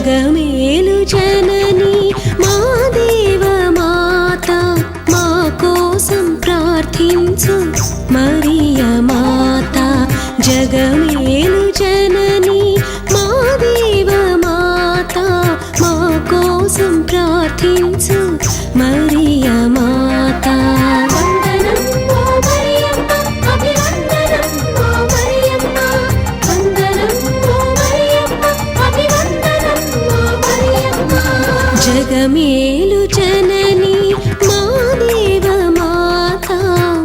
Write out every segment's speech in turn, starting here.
జగమేలు జనని మా దేవ మాత మా కోసం ప్రార్థించు మరియ మాత జగమేలు జనని మా దేవ మాత మా కోసం ప్రార్థించు మరియ మాత జగమేలు జనని మా దేవ మాత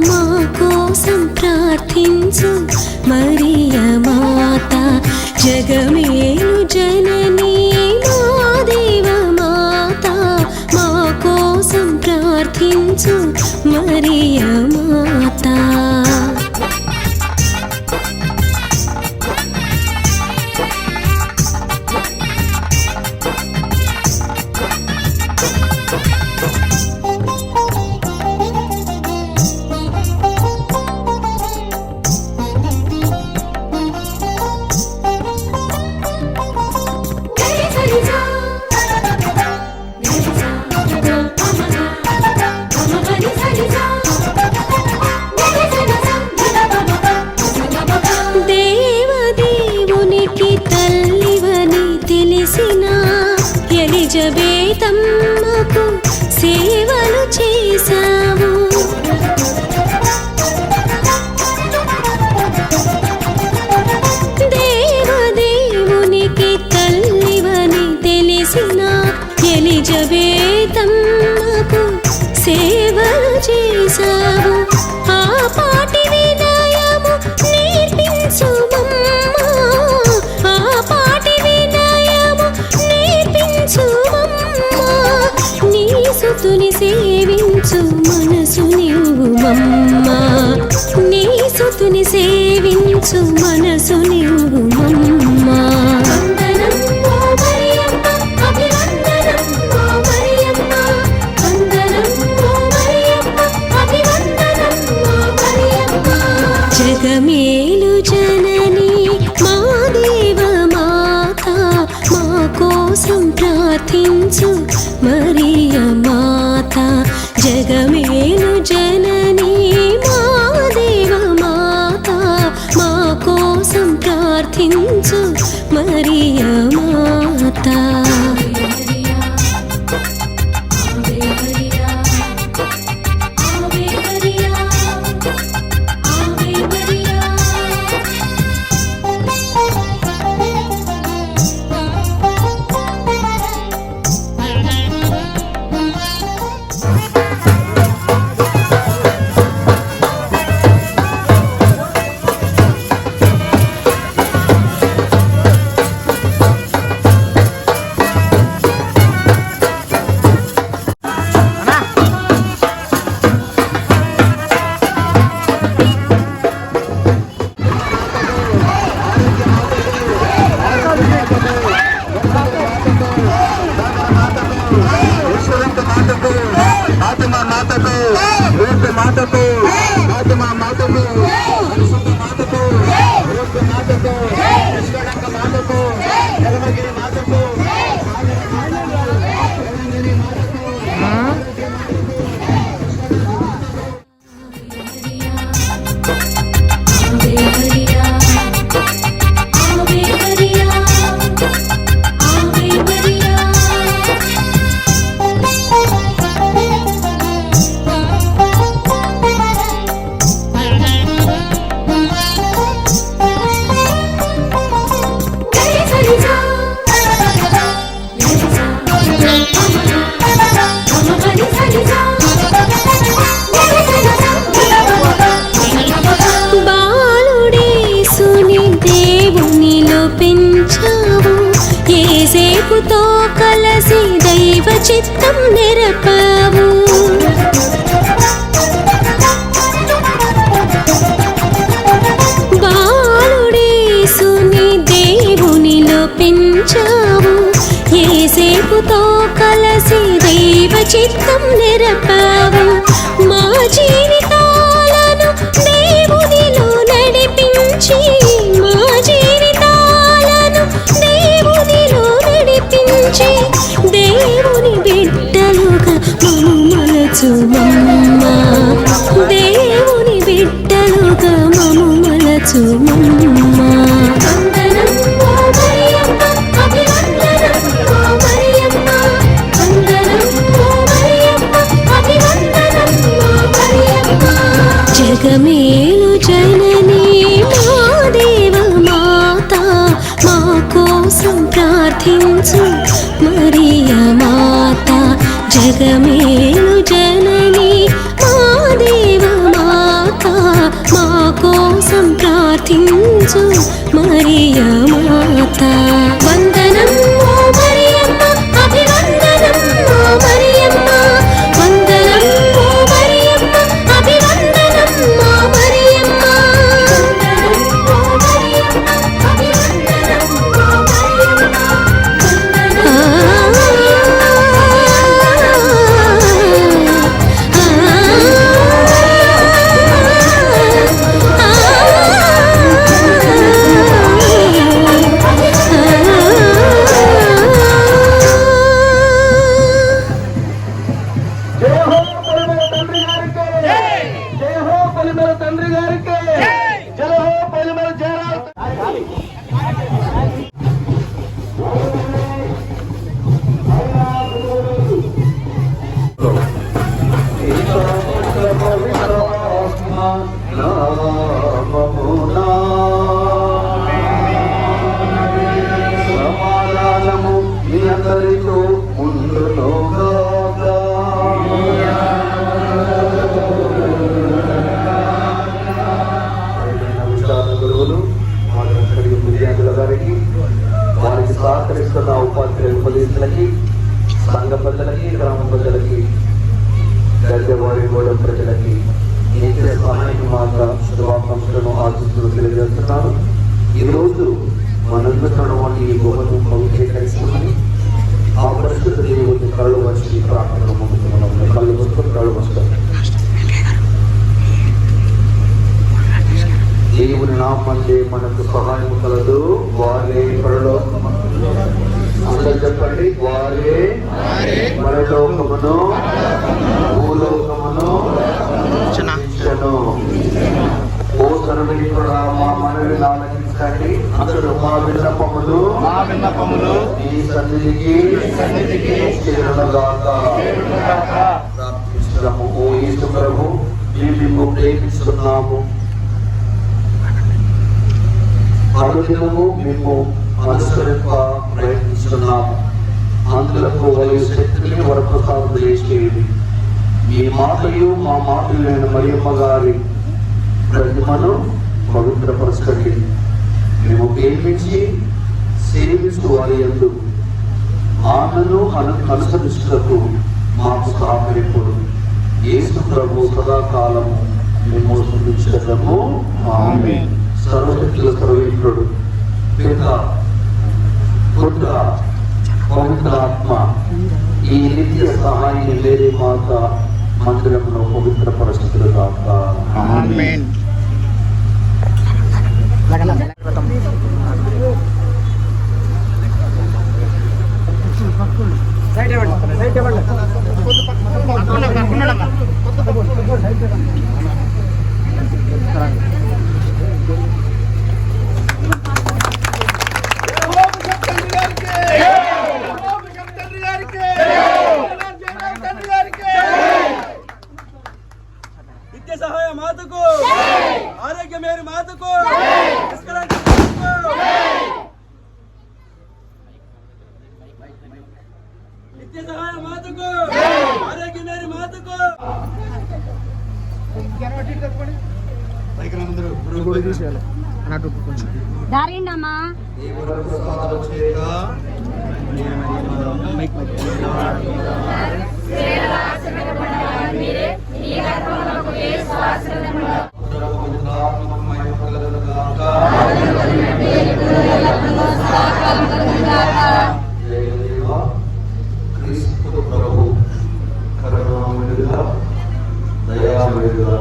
మా కోసం ప్రార్థించు మరియ మాత జగమేలు జనని మా దేవ మాత మా కోసం ప్రార్థించు మరియ మాత ఎలిజబెతమ్మకు సేవలు చేశావు దేవదేవునికి తల్లివని తెలిసిన ఎలిజబెతమ్మకు సేవలు చేశావు ఆ పాటి వినయము నేర్పించు సుతుని సేవించు మనసు నీవు మమ్మ నీ సుతుని సేవించు మనసు నీవు మమ్మ జగమేలు జనని మా దేవ మాత మా కోసం ప్రార్థించు మరియ మాత జగమేలు జనని మా దేవ మాత మా కోసం ప్రార్థించు మరియ మాత ఏసేపుతో కలసి దైవ చిత్తం నెరపావు బాలుడేసుని దేవునిలో పెంచావు ఏసేపుతో కలసి దైవ చిత్తం నెరపావు మా జీవితాలను దేవునిలో నడిపించి మా జీవితాలను దేవునిలో నడిపించి మలచుమమ్మ దేవుని బిడ్డలుగా మము మలచుమమ్మ వందనం ఓ మరియమ్మ అభివందనం ఓ మరియమ్మ వందనం ఓ మరియమ్మ అభివందనం ఓ మరియమ్మ జగమేలు జననీ మా దేవ మాత మా కోసం ప్రార్థించు మరియా మాత జగమేలు జననీ మా దేవ మాత మా కోసం ప్రార్థించు మరియా మాత వందనం ఓ మరియమ్మ అభివందనం ఓ మరియమ్మ వందనం ఓ మరియమ్మ అభివందనం ఓ మరియమ్మ వందనం ఓ మరియమ్మ అభివందనం ఓ మరియమ్మ తండ్రి గారికి జయ హో పొలిమేర జయరాం సమాధానము మీ అందరితో ఉండునుగాక. గురువులు విద్యార్థుల గారికి, వారికి సహకరిస్తున్న ఉపాధ్యాయుల ఉపదేశాలకి, సంఘ ప్రజలకి, గ్రామ ప్రజలకి, గద్దెవారిగూడెం ప్రజలకి నిత్య సహాయం మాత్ర శుభాకాంక్షలను ఆశిస్తులు తెలియజేస్తున్నాను. ఈరోజు మనందుతున్నటువంటి ఈ గృహను పవిత్రీకరిస్తున్నామని ఆ పరిస్థితి దేవుడిని కళ్ళు వచ్చి ప్రార్థనలు ముందుతున్నాం. కళ్ళు వస్తుంది, కళ్ళు వస్తుంది. దేవుని నామందే మనకు సహాయం కలదు. వారే పరలోకము, అందరూ చెప్పండి, వారే పరలోకమును భూలోకమును రక్షించెను. ఓ సర్వేశ్వరుడా, మా మనవి ఆలకించండి. అందరూ మా విన్నపములు ఈ సన్నిధికి చేరునుగాక. ప్రార్థిస్తున్నాము. ఓ యేసు ప్రభు, మేము ప్రేమిస్తున్నాము. అనుదినము మేము అనుసరింప ప్రయత్నిస్తున్నాము. అందులకు వారి శక్తిని వరప్రసాదం చేసేది మీ మాటయు మా మాటలైన మరియమ్మ గారి ప్రతిమను పవిత్రపరచండి. మేము ప్రేమించి సేవిస్తూ వారి యందు ఆమెను అనుసరిస్తులకు మాకు సహకరింపుడు. యేసు ప్రభు సదాకాలము మేము స్తుతించదము. ఆమేన్. సర్వశక్తుల సర్వేశ్వరుడు పిత పుత్ర పవిత్ర ఆత్మ ఈ నిత్య సహాయం లేని మాత మందిరంలో పవిత్ర పరిస్థితులు కాక. ఆమేన్. నిత్య సహాయ మాతకు, ఆరోగ్య మేరు మాతకు, నిత్య సహాయ మాతకు, ఆరోగ్య మేరు మాతకు. దారిండమ్మా ప్రభు కరుణామయుడుగా, దయామయుడుగా,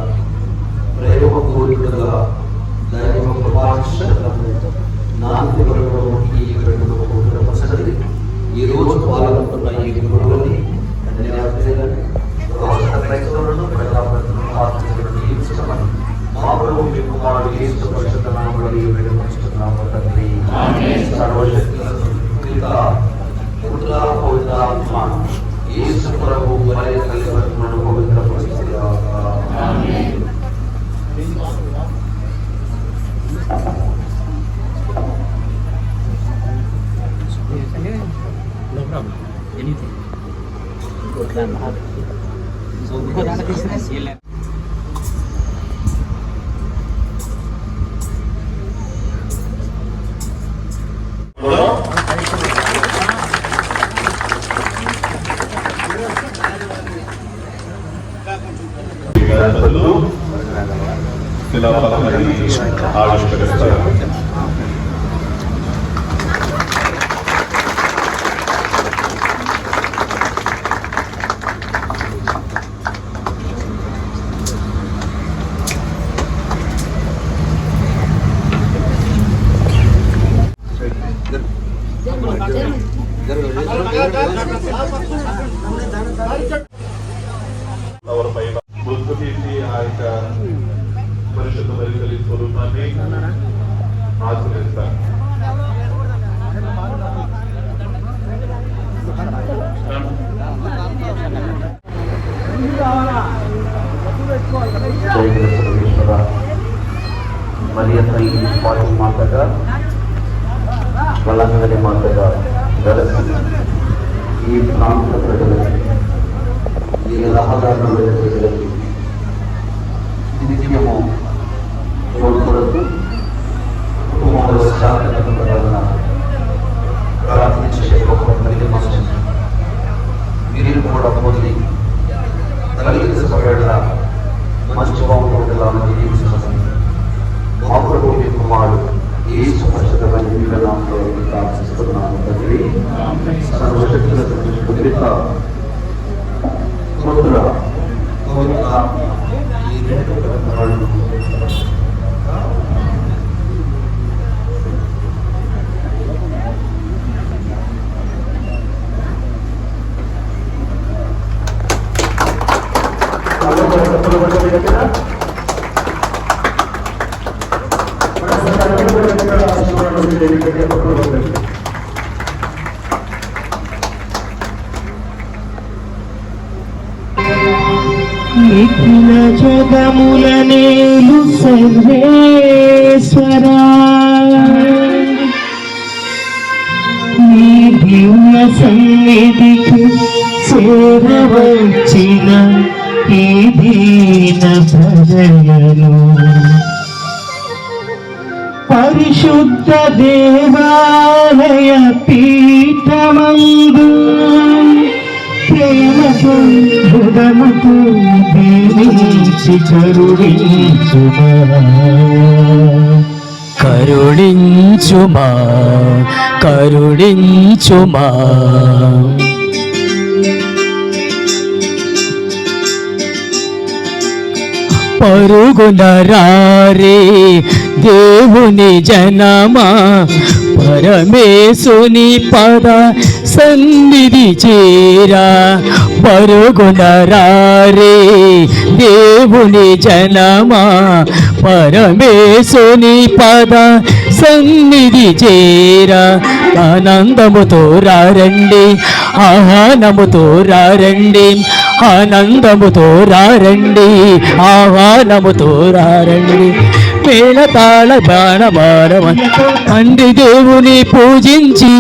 ప్రేమ పూరితుడుగా, దైవ కృపాక్షరము నాంది వరముకి ఈ రోజు పాల్గొంటున్న ఈ గురువుని ధన్యవాదాలు. యేసు పరిశుద్ధ నామములో ఈ వేడుకొంచుతున్నాము తండ్రి. సర్వశక్తులకు పిత పుత్ర పవిత్రాత్మ యేసు ప్రభు మరియు తల్లి మనకు పవిత్రపరుచుగాక. ఆమేన్. No problem. Anything. Go plan. So because that is SL. శిలాఫలకాన్ని ఆవిష్కరిస్తారు. పైన గుర్తు తీసి ఆ యొక్క పరిశుద్ధ బలి స్వరూపాన్ని ఆచరిస్తారు. మరియ తల్లి పాటి మాతగా వలంగని మాతగా వెలసి ఈ ప్రాంత ప్రజలకి ఈ రహదారులు ప్రజలకి నిత్యము కోరుకొరకు కుటుంబంలో శాంతి వలన ప్రార్థించే గొప్ప తల్లి మనసు మీరు కూడా పొంది కలిగించబడిన మంచి బాగుంటుందని జీవించమని మా ప్రభు మీ కుమారుడు యేసు పరిశుద్ధమైన దివ్య నామములో ప్రార్థిస్తున్నాను తండ్రి. సర్వశక్తులకు పిత పుత్ర పవిత్రాత్మ ఈ రెండు గ్రంథాలను నిఖిల జగముల నేలు సర్వేశ్వరా నీ దివ్య సన్నిధికి చేరవచ్చిన ఈ దీన ప్రజలను పరిశుద్ధ దేవాలయ పీఠమందు ప్రేమతో హృదయముతో దీవించి కరుణించుమా కరుణించుమా కరుణించుమా. పరుగున రారే దేవుని జనమా పరమేశుని పద సన్నిధి చేరా. పరుగున రారే దేవుని జనమా పరమేశుని పద సన్నిధి చేరా. ఆనందముతో రండి ఆహ్వానముతో రండి ఆనందముతో రండి ఆహ్వానముతో రండి. మేళతాళ బాణమానవ తండ్రి దేవుని పూజించి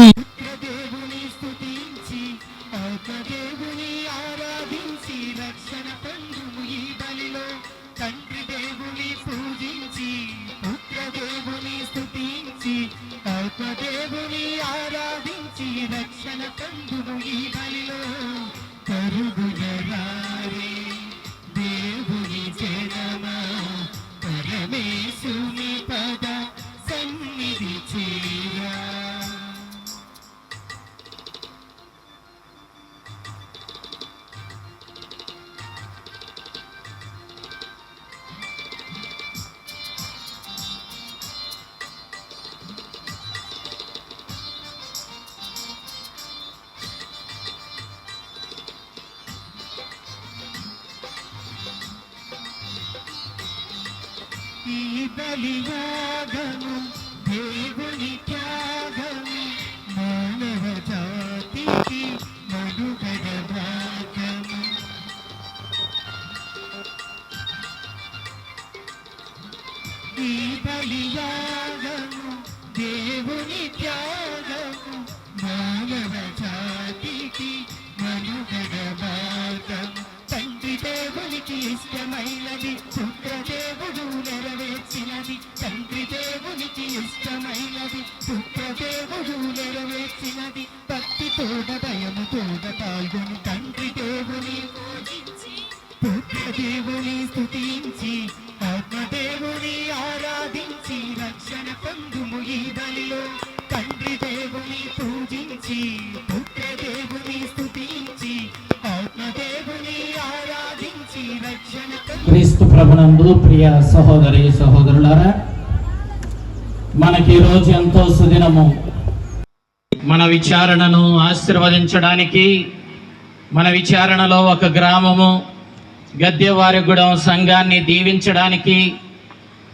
బలియాగము దేవుని త్యాగము మానవ జాతికి మనుగడ భాగము. ఈ బలియాగము దేవుని త్యాగము మానవ జాతికి మనుగడ భాగము. తండ్రి దేవునికి ఇష్టమైనది పుత్రదేవుడు నెరవేర్చినది. తండ్రి దేవునికి ఇష్టమైనది పుత్రదేవుడు నెరవేర్చినది. భక్తితోడ భయముతోడ పాల్గొని తండ్రి దేవుని పూజించి పుత్రదేవుని స్తుతించి ఆత్మదేవుని ఆరాధించి రక్షణ పొందుము ఈ బలిలో. తండ్రి దేవుని పూజించి పుత్రదేవుని స్తుతించి ఆత్మదేవుని ఆరాధించి రక్షణ క్రీస్తు ప్రభునందు ప్రియ సహోదరి సహోదరులారా, మనకి ఈ రోజు ఎంతో సుదినము. మన విచారణను ఆశీర్వదించడానికి, మన విచారణలో ఒక గ్రామము గద్దెవారిగూడెం సంఘాన్ని దీవించడానికి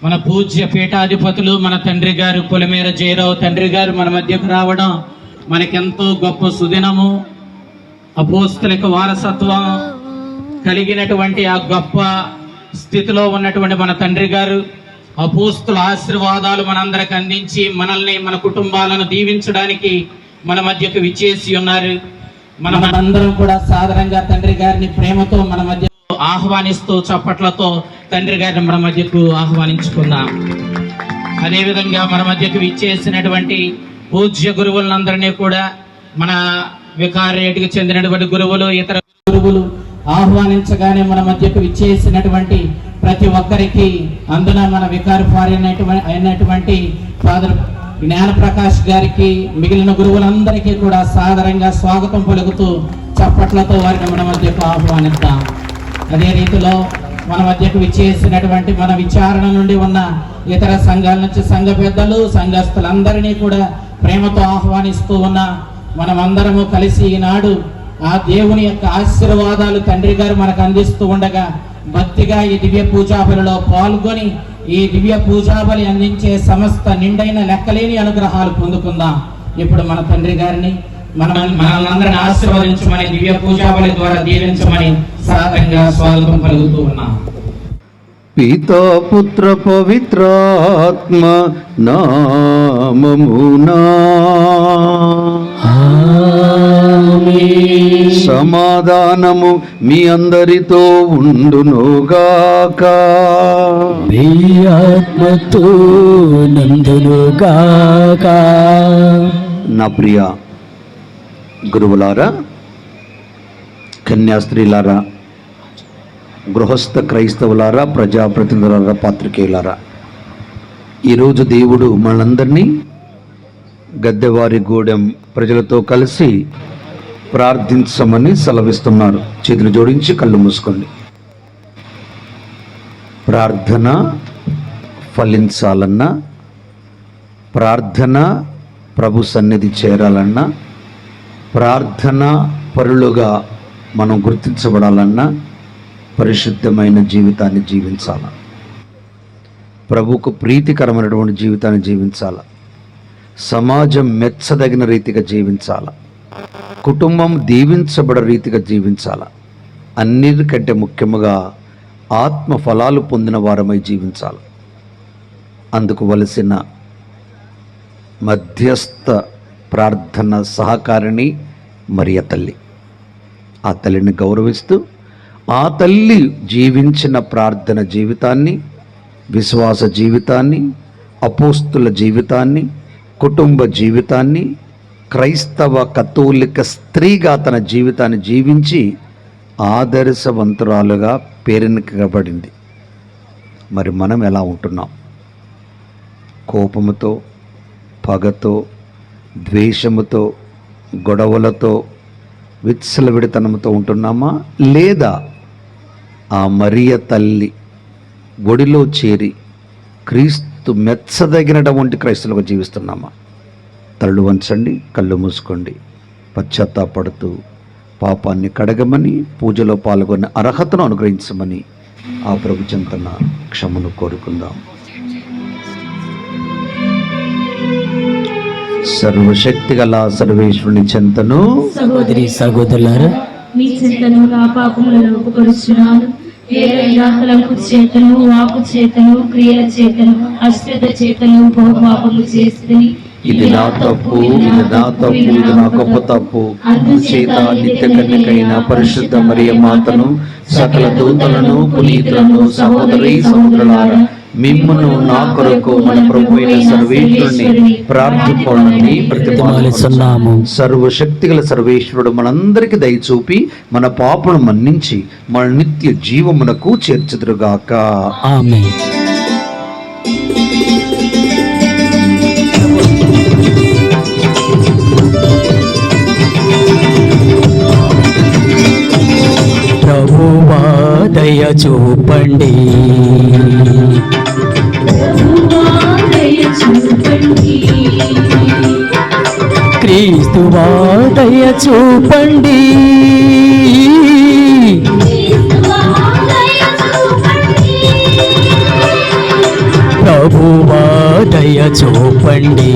మన పూజ్య పీఠాధిపతులు మన తండ్రి గారు పొలిమేర జయరావు తండ్రి గారు మన మధ్యకు రావడం మనకెంతో గొప్ప సుదినము. అపోస్తలిక వారసత్వం కలిగినటువంటి ఆ గొప్ప స్థితిలో ఉన్నటువంటి మన తండ్రి గారు అపోస్తుల ఆశీర్వాదాలు మనందరికి అందించి మనల్ని మన కుటుంబాలను దీవించడానికి మన మధ్యకు విచ్చేసి ఉన్నారు. మనందరం కూడా సాధారణంగా తండ్రి గారిని ప్రేమతో మన మధ్య ఆహ్వానిస్తూ చప్పట్లతో తండ్రి గారిని మన మధ్యకు ఆహ్వానించుకుందాం. అదేవిధంగా మన మధ్యకు విచ్చేసినటువంటి పూజ్య గురువులందరినీ కూడా మన వికారేటికి చెందినటువంటి గురువులు, ఇతర గురువులు ఆహ్వానించగానే మన మధ్యకు విచ్చేసినటువంటి ప్రతి ఒక్కరికి, అందున మన వికారి అయినటువంటి ఫాదర్ జ్ఞానప్రకాష్ గారికి, మిగిలిన గురువులందరికీ కూడా సాదరంగా స్వాగతం పలుకుతూ చప్పట్లతో వారిని మన మధ్యకు ఆహ్వానిద్దాం. అదే రీతిలో మన మధ్యకు విచ్చేసినటువంటి మన విచారణ నుండి ఉన్న ఇతర సంఘాల నుంచి సంఘ పెద్దలు, సంఘస్థులందరినీ కూడా ప్రేమతో ఆహ్వానిస్తూ ఉన్న మనమందరము కలిసి ఈనాడు ఆ దేవుని యొక్క ఆశీర్వాదాలు తండ్రి గారు మనకు అందిస్తూ ఉండగా భక్తిగా ఈ దివ్య పూజాబలిలో పాల్గొని ఈ దివ్య పూజాబలి అందించే సమస్త నిండైన లెక్కలేని అనుగ్రహాలు పొందుకుందాం. ఇప్పుడు మన తండ్రి గారిని మనల్ని ఆశీర్వదించమని, దివ్య పూజాబలి ద్వారా దీవించమని సాదరంగా స్వాగతం పలుకుతూ ఉన్నాం. పితా పుత్ర పవిత్రాత్మ నామమునా సమాధానము మీ అందరితో ఉండునుగాక. మీ ఆత్మతో నందునుగాక. నా ప్రియ గురువులారా, కన్యాస్త్రీలారా, గృహస్థ క్రైస్తవులారా, ప్రజాప్రతినిధులారా, పాత్రికేయులారా, ఈరోజు దేవుడు మనందరినీ గద్దెవారిగూడెం ప్రజలతో కలిసి ప్రార్థించమని సెలవిస్తున్నారు. చేతులు జోడించి కళ్ళు మూసుకోండి. ప్రార్థన ఫలించాలన్నా, ప్రార్థన ప్రభు సన్నిధి చేరాలన్నా, ప్రార్థన పరులుగా మనం గుర్తించబడాలన్నా పరిశుద్ధమైన జీవితాన్ని జీవించాల. ప్రభువుకు ప్రీతికరమైనటువంటి జీవితాన్ని జీవించాల. సమాజం మెచ్చదగిన రీతిగా జీవించాల. కుటుంబం దీవించబడ రీతిగా జీవించాల. అన్నిటికంటే ముఖ్యముగా ఆత్మ ఫలాలు పొందిన వారమై జీవించాలి. అందుకు వలసిన మధ్యస్థ ప్రార్థన సహకారిణి మరియ తల్లి. ఆ తల్లిని గౌరవిస్తూ ఆ తల్లి జీవించిన ప్రార్థన జీవితాన్ని, విశ్వాస జీవితాన్ని, అపోస్తుల జీవితాన్ని, కుటుంబ జీవితాన్ని, క్రైస్తవ కథోలిక స్త్రీగా తన జీవితాన్ని జీవించి ఆదర్శవంతురాలుగా పేరెన్నికబడింది. మరి మనం ఎలా ఉంటున్నాం? కోపముతో, పగతో, ద్వేషముతో, గొడవలతో, విచ్చలవిడితనంతో ఉంటున్నామా? లేదా ఆ మరియ తల్లి ఒడిలో చేరి క్రీస్తు మెచ్చదగినటువంటి క్రైస్తవులుగా జీవిస్తున్నామా? తలలు వంచండి, కళ్ళు మూసుకోండి. పశ్చాత్తాపడుతూ పాపాన్ని కడగమని, పూజలో పాల్గొన్న అర్హతను అనుగ్రహించమని ఆ ప్రభు చెంతన క్షమను కోరుకుందాం. సర్వశక్తి గల సర్వేశ్వరుని చెంతను సహోదరి సహోదరులారా, మీ చింతను నా పాపములను ఒప్పుకొనుచున్నాను. ఏదైనా తలంపు చేతను, వాకు చేతను, క్రియల చేతను, అశ్రద్ధ చేతను బహుపాపము చేస్తుంది. ఇది నా తప్పు, ఇది నా గొప్ప తప్పు. అందుచేత నిత్య కన్యకైన పరిశుద్ధ మరియ మాతను, సకల దూతలను, పునీతులను, సహోదరి సహోదరులారా, మిమ్మును నా కొరకు మన ప్రభు అయిన సర్వేశ్వరుని ప్రార్థించుకోవాలని ప్రతిపాదిస్తున్నాము. సర్వశక్తిగల సర్వేశ్వరుడు మనందరికి దయచూపి మన పాపను మన్నించి మన నిత్య జీవమునకు చేర్చుదురుగాక. ఆమేన్. ప్రభువా దయ చూపండి, క్రీస్తువా దయ చూపండి, ప్రభువా దయ చూపండి.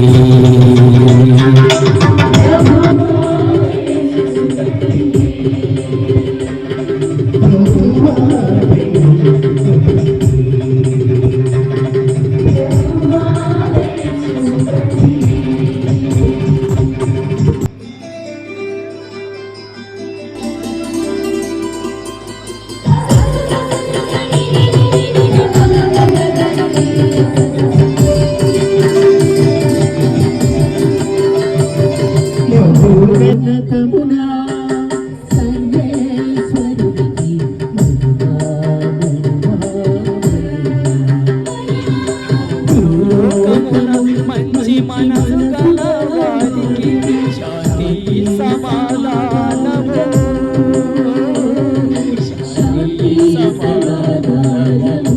మంచి మనసు గలవారికి శాంతి సమాధానము, శాంతి సమాధానము.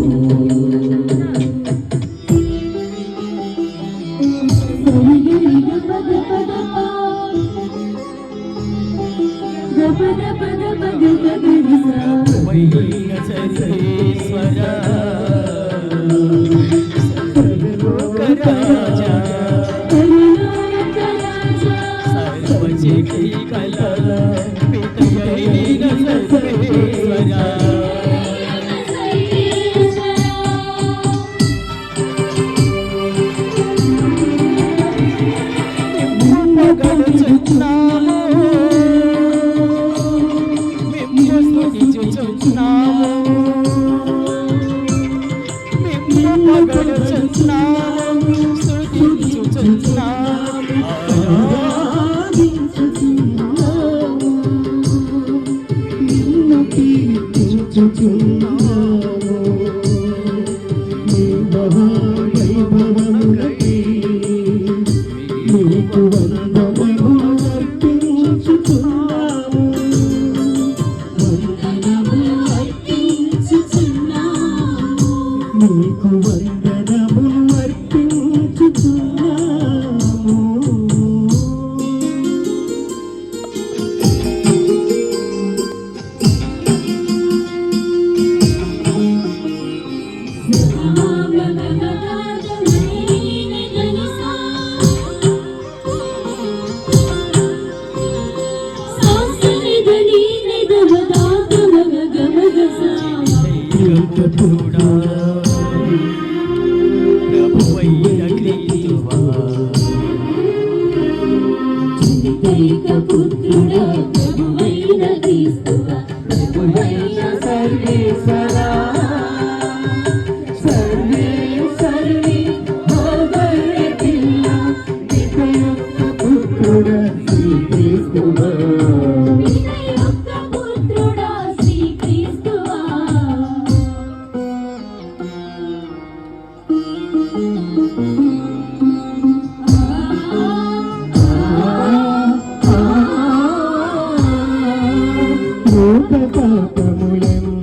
సర్వేశ్వరా రాజా సర్వశక్తి కల పితయైన సర్వేశ్వరా, పొగడుచున్నాము, మేము స్తుతించుచున్నాము, మేము పొగడుచున్నాము, స్తుతించుచున్నాము, ఆరాధించుచున్నాము, నిన్ను కీర్తించుచున్నాము. నీ మహావైభవములకి నీకు వందనములు అర్పించుచున్నాము, వందనములు అర్పించుచున్నాము, నీకు వందనములు అర్పించుచున్నాము. ప్రభువైన క్రీస్తువా, పుత్రుడా ప్రభువైన క్రీస్తువా, ప్రభువైన సర్వేశ్వరా, సర్వే సర్వే భగవే పిల్ల నిత్యయుక్త పుత్రుడా శ్రీక్రీస్తువా, నిత్యయుక్త పుత్రుడా శ్రీక్రీస్తువా. పాపములను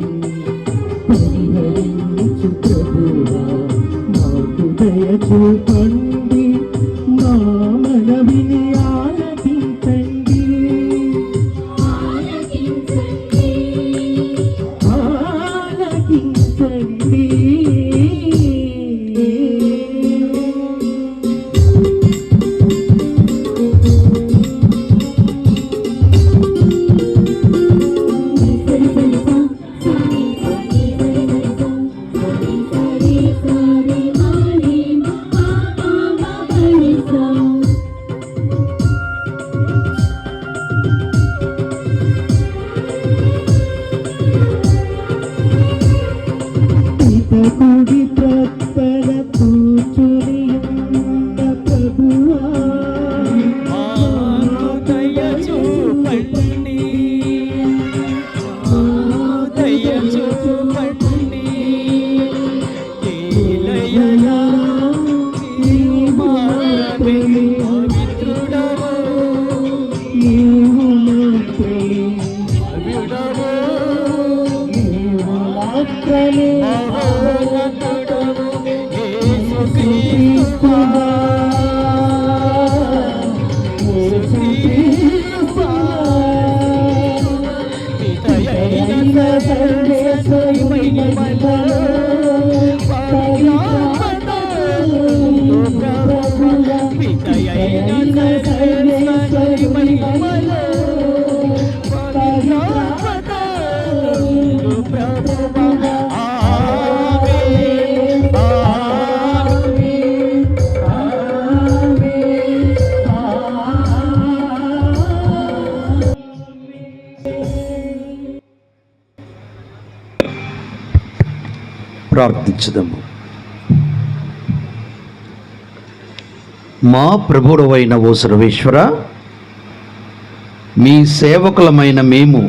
పరిహరించు ప్రభువా, మాకు దయ చూపండి, మా మనవిని ఆలకించండి. నీవు మాత్రమే విడవు, నీవు మాత్రమే మహోన్నతుడవు యేసుక్రీస్తువా, యేసుక్రీస్తువా. పితయైన సర్వేశ్వరుని మహిమలో పితయైన సర్వేశ్వరుని మహిమలో ప్రభువా. ఆమేన్, ఆమేన్, ఆమేన్, ఆమేన్. ప్రార్థించుదాము. మా ప్రభువుడవైన ఓ సర్వేశ్వర, మీ సేవకులమైన మేము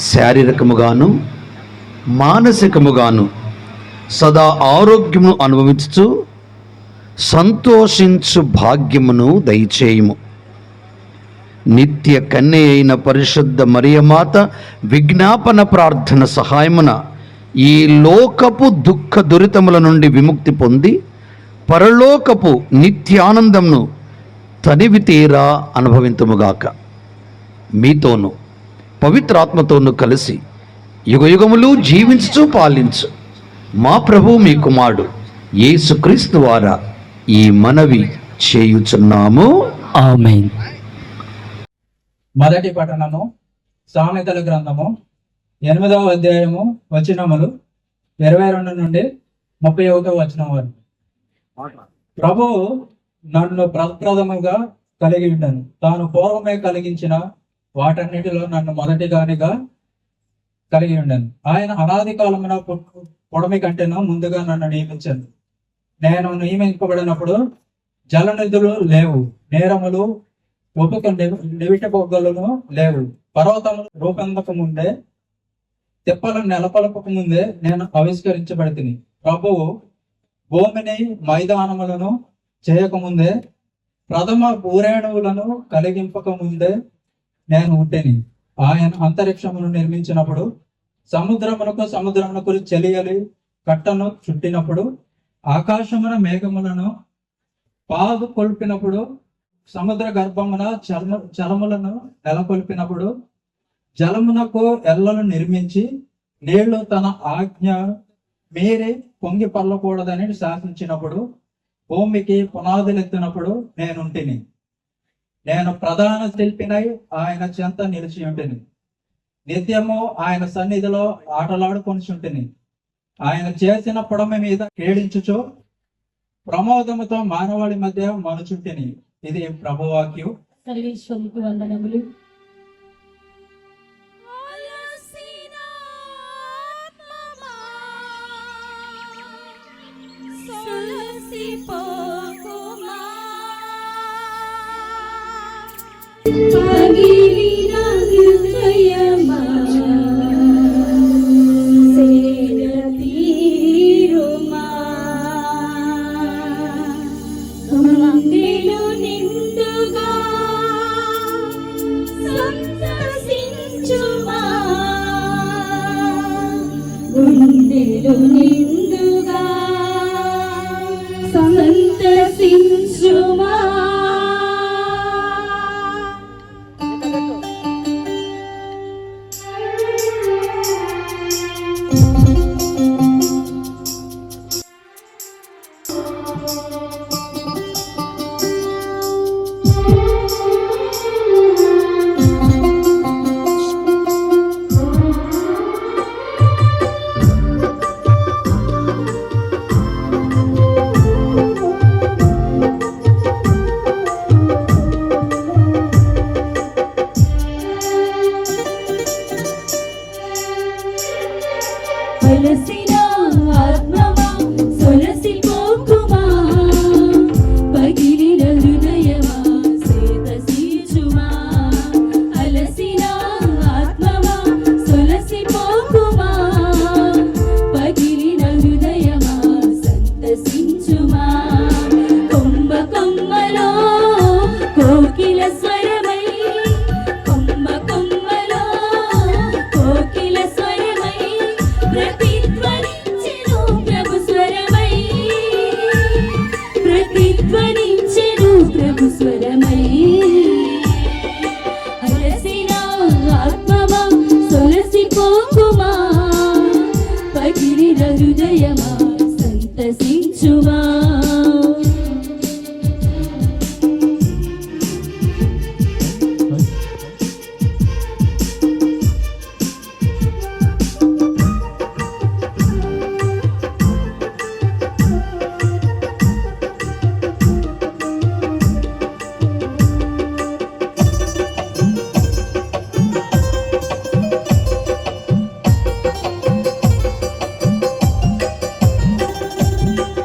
శారీరకముగాను మానసికముగాను సదా ఆరోగ్యమును అనుభవించుచు సంతోషించు భాగ్యమును దయచేయుము. నిత్య కన్య అయిన పరిశుద్ధ మరియమాత విజ్ఞాపన ప్రార్థన సహాయమున ఈ లోకపు దుఃఖ దురితముల నుండి విముక్తి పొంది పరలోకపు నిత్యానందంను తనివి తీరా అనుభవింతుముగాక. మీతోనూ పవిత్రాత్మతోనూ కలిసి యుగయుగములు జీవించుచు పాలించు మా ప్రభు మీ కుమారుడు యేసుక్రీస్తు ద్వారా ఈ మనవి చేయుచున్నాము. ఆమేన్. మొదటి పఠనము సామెతల గ్రంథము 8వ అధ్యాయము వచనములు 22 నుండి 31వ వచనం వరకు. ప్రభువు నన్ను ప్రప్రథముగా కలిగి ఉండను, తాను పూర్వమే కలిగించిన వాటన్నిటిలో నన్ను మొదటిగానిగా కలిగి ఉండను. ఆయన అనాది కాలమున పొడమి కంటేనూ ముందుగా నన్ను నియమించను. నేను నియమింపబడినప్పుడు జలనిధులు లేవు, నేరములు ఒప్పుక నివిట బొగ్గలను లేవు. పర్వతములు రూపొందక ముందే, తెప్పలను నెలకొల్పక ముందే నేను ఆవిష్కరించబడితిని. ప్రభువు భూమిని మైదానములను చేయకముందే, ప్రథమ పూరేణువులను కలిగింపక ముందే నేను పుట్టిని. ఆయన అంతరిక్షమును నిర్మించినప్పుడు, సముద్రమునకు చెలియలి కట్టను చుట్టినప్పుడు, ఆకాశమున మేఘములను పాదు కొల్పినప్పుడు, సముద్ర గర్భమున చలములను నెలకొల్పినప్పుడు, జలమునకు ఎల్లలు నిర్మించి నీళ్లు తన ఆజ్ఞ మీరే పొంగి పల్లకూడదని శాసించినప్పుడు, భూమికి పునాదులెత్తినప్పుడు నేనుంటిని. నేను ప్రధాన శిల్పినై ఆయన చెంత నిలిచి ఉంటిని. నిత్యము ఆయన సన్నిధిలో ఆటలాడుకొనిచుంటిని. ఆయన చేసిన పొడమ మీద కేడించుచు ప్రమోదముతో మానవాళి మధ్య మనుచుంటిని. ఇది ప్రభువాక్యం. సర్వేశ్వరునికి వందనములు. గుండెలు నిండుగా సంతసించుమా. పోకుమా పగిలిన హృదయమా సంతసించుమా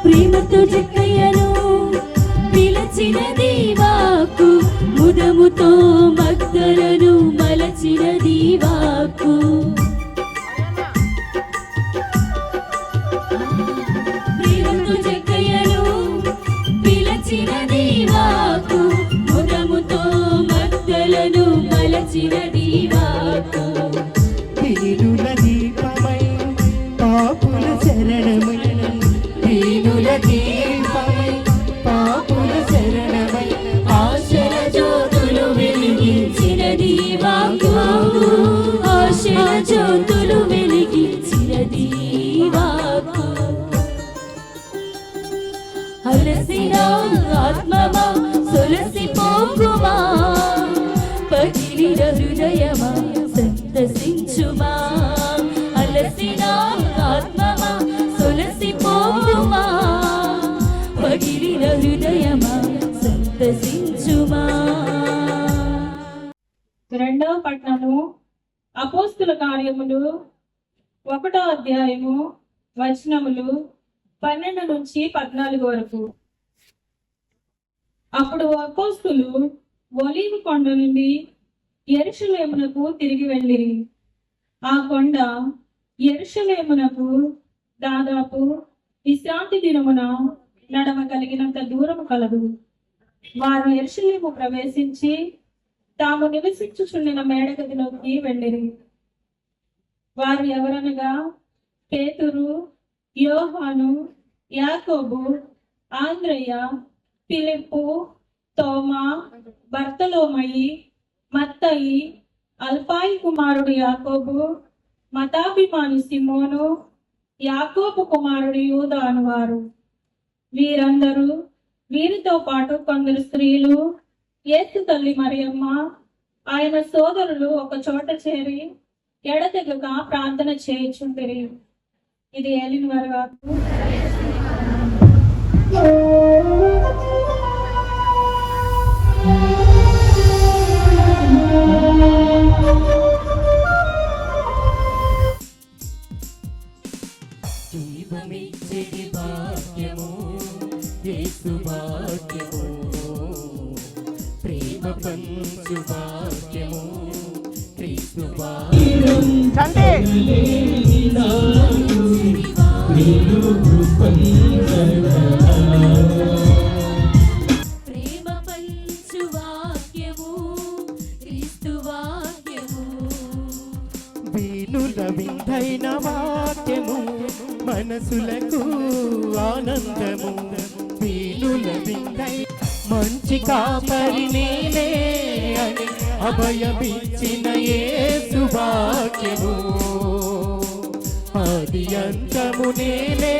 ప్రేమతో జక్కయ్యను పిలచిన దీవాకు ముదముతో మగ్దలను మలచిన దీవాకు ప్రేమతో జక్కయ్యను పిలచిన దీవాకు ముదముతో మగ్దలను మలచిన దీవాకు వీరుల దీపమై పాపుల శరణమై వీరుల దీపమై పాపుల శరణమై ఆశల జ్యోతులు వెలిగించిన దీవాకు ఆశల జ్యోతులు వెలిగించిన దీవాకు అలసిన ఆత్మమా సొలసిపోకుమా పగిలిన హృదయమా సంతసించుమా అలసిన ఆత్మమా సొలసిపోకుమా పగిలిన హృదయమా సంతసించుమా. రెండవ పట్టణము అపోస్తుల కార్యములు 1వ అధ్యాయము వచనములు 12 నుంచి 14 వరకు. అప్పుడు అపోస్తులు ఒలీవ కొండ నుండి యెరూషలేమునకు తిరిగి వెళ్ళిరి. ఆ కొండ యెరూషలేమునకు దాదాపు విశ్రాంతి దినమున నడవగలిగినంత దూరము కలదు. వారు యెరూషలేము ప్రవేశించి తాము నివసించుచుండిన మేడగదిలోకి వెళ్ళిరి. వారు ఎవరనగా పేతురు, యోహాను, యాకోబు, ఆంద్రయ్య, ఫిలిప్పు, తోమా, బర్తలోమయి, మత్తయి, అల్ఫాయి కుమారుడు యాకోబు, మతాభిమాని సిమోను, యాకోబు కుమారుడు యూదా అనువారు. వీరందరూ వీరితో పాటు కొందరు స్త్రీలు, యేసు తల్లి మరియమ్మ, ఆయన సోదరులు ఒక చోట చేరి ఎడతెగక ప్రార్థన చేయుచుండిరి. ఇది ఏలిన వారు. జీవమిచ్చడి భాగ్యము యేసు భాగ్యము ప్రేమ పంచు భాగ్యము క్రీస్తు ప్రేమ పంచు వాక్యము క్రీస్తు వాక్యము వీణుల విందైన వాక్యము మనసులకు ఆనందము వీణుల విందై మంచి కాపరి నేనే అని అభయమిచ్చిన యేసు వాక్యము ఆది అంతము నేనే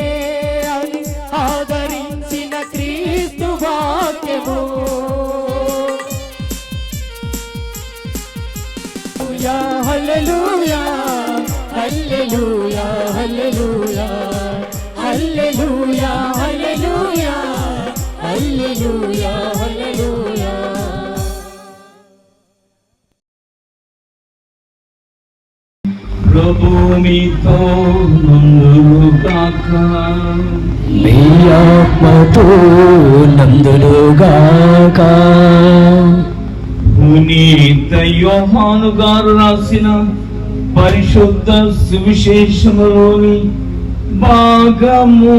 అని ఆదరించిన క్రీస్తు వాక్యము హల్లెలూయా hallelujah hallelujah hallelujah hallelujah hallelujah హల్లెలూయా. ప్రభు మీతో నందుగాక, మీ ఆత్మతో నందులుగాక. పునీత యోహాను గారు రాసిన పరిశుద్ధ సువిశేషములోని భాగము.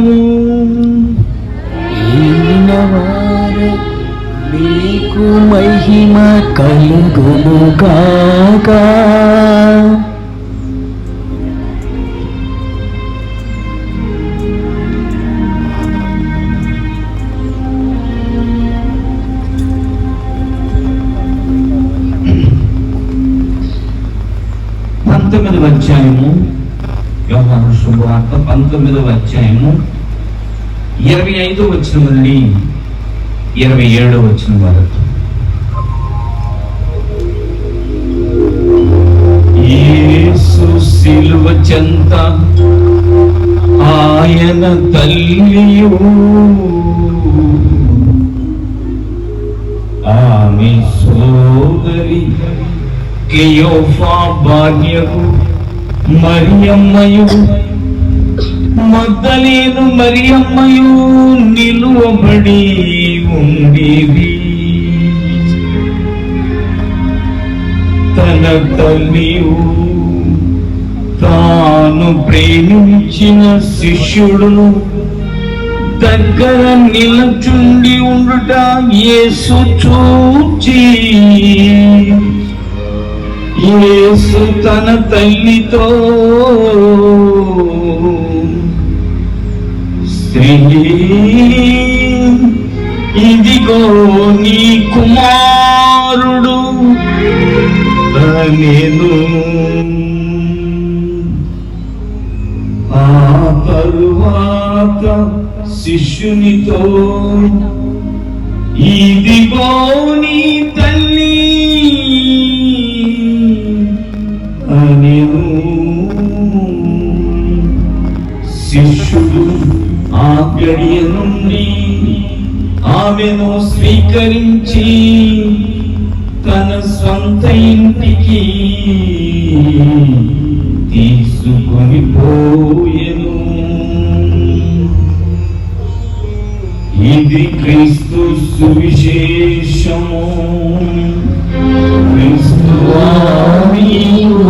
ఈనవారు మీకు మహిమ కలుగునుగాక. 19వ అధ్యాయము, యోహాను శుభవార్త 19వ అధ్యాయము 25వ వచనం నుండి 27వ వచనం వరకు. యేసు సిలువ చెంత ఆయన తల్లియు ఆమె సోదరి క్లెయోఫా భార్యకు మరియమ్మయు మగ్దలేను మరియమ్మయు నిలువబడి ఉండేది. తన తల్లియు తాను ప్రేమించిన శిష్యుడును దగ్గర నిలచుండి ఉండుట యేసు చూచి, యేసు తన తల్లితో, స్త్రీ ఇదిగో నీ కుమారుడు నేను. ఆ తరువాత శిష్యునితో, ఇదిగో నీ తల్లి అనెను. శిష్యుడు ఆ గడియ నుండి ఆమెను స్వీకరించి తన స్వంత ఇంటికి తీసుకొని పోయెను. ఇది క్రీస్తు సువిశేషము. క్రీస్తువా నీకు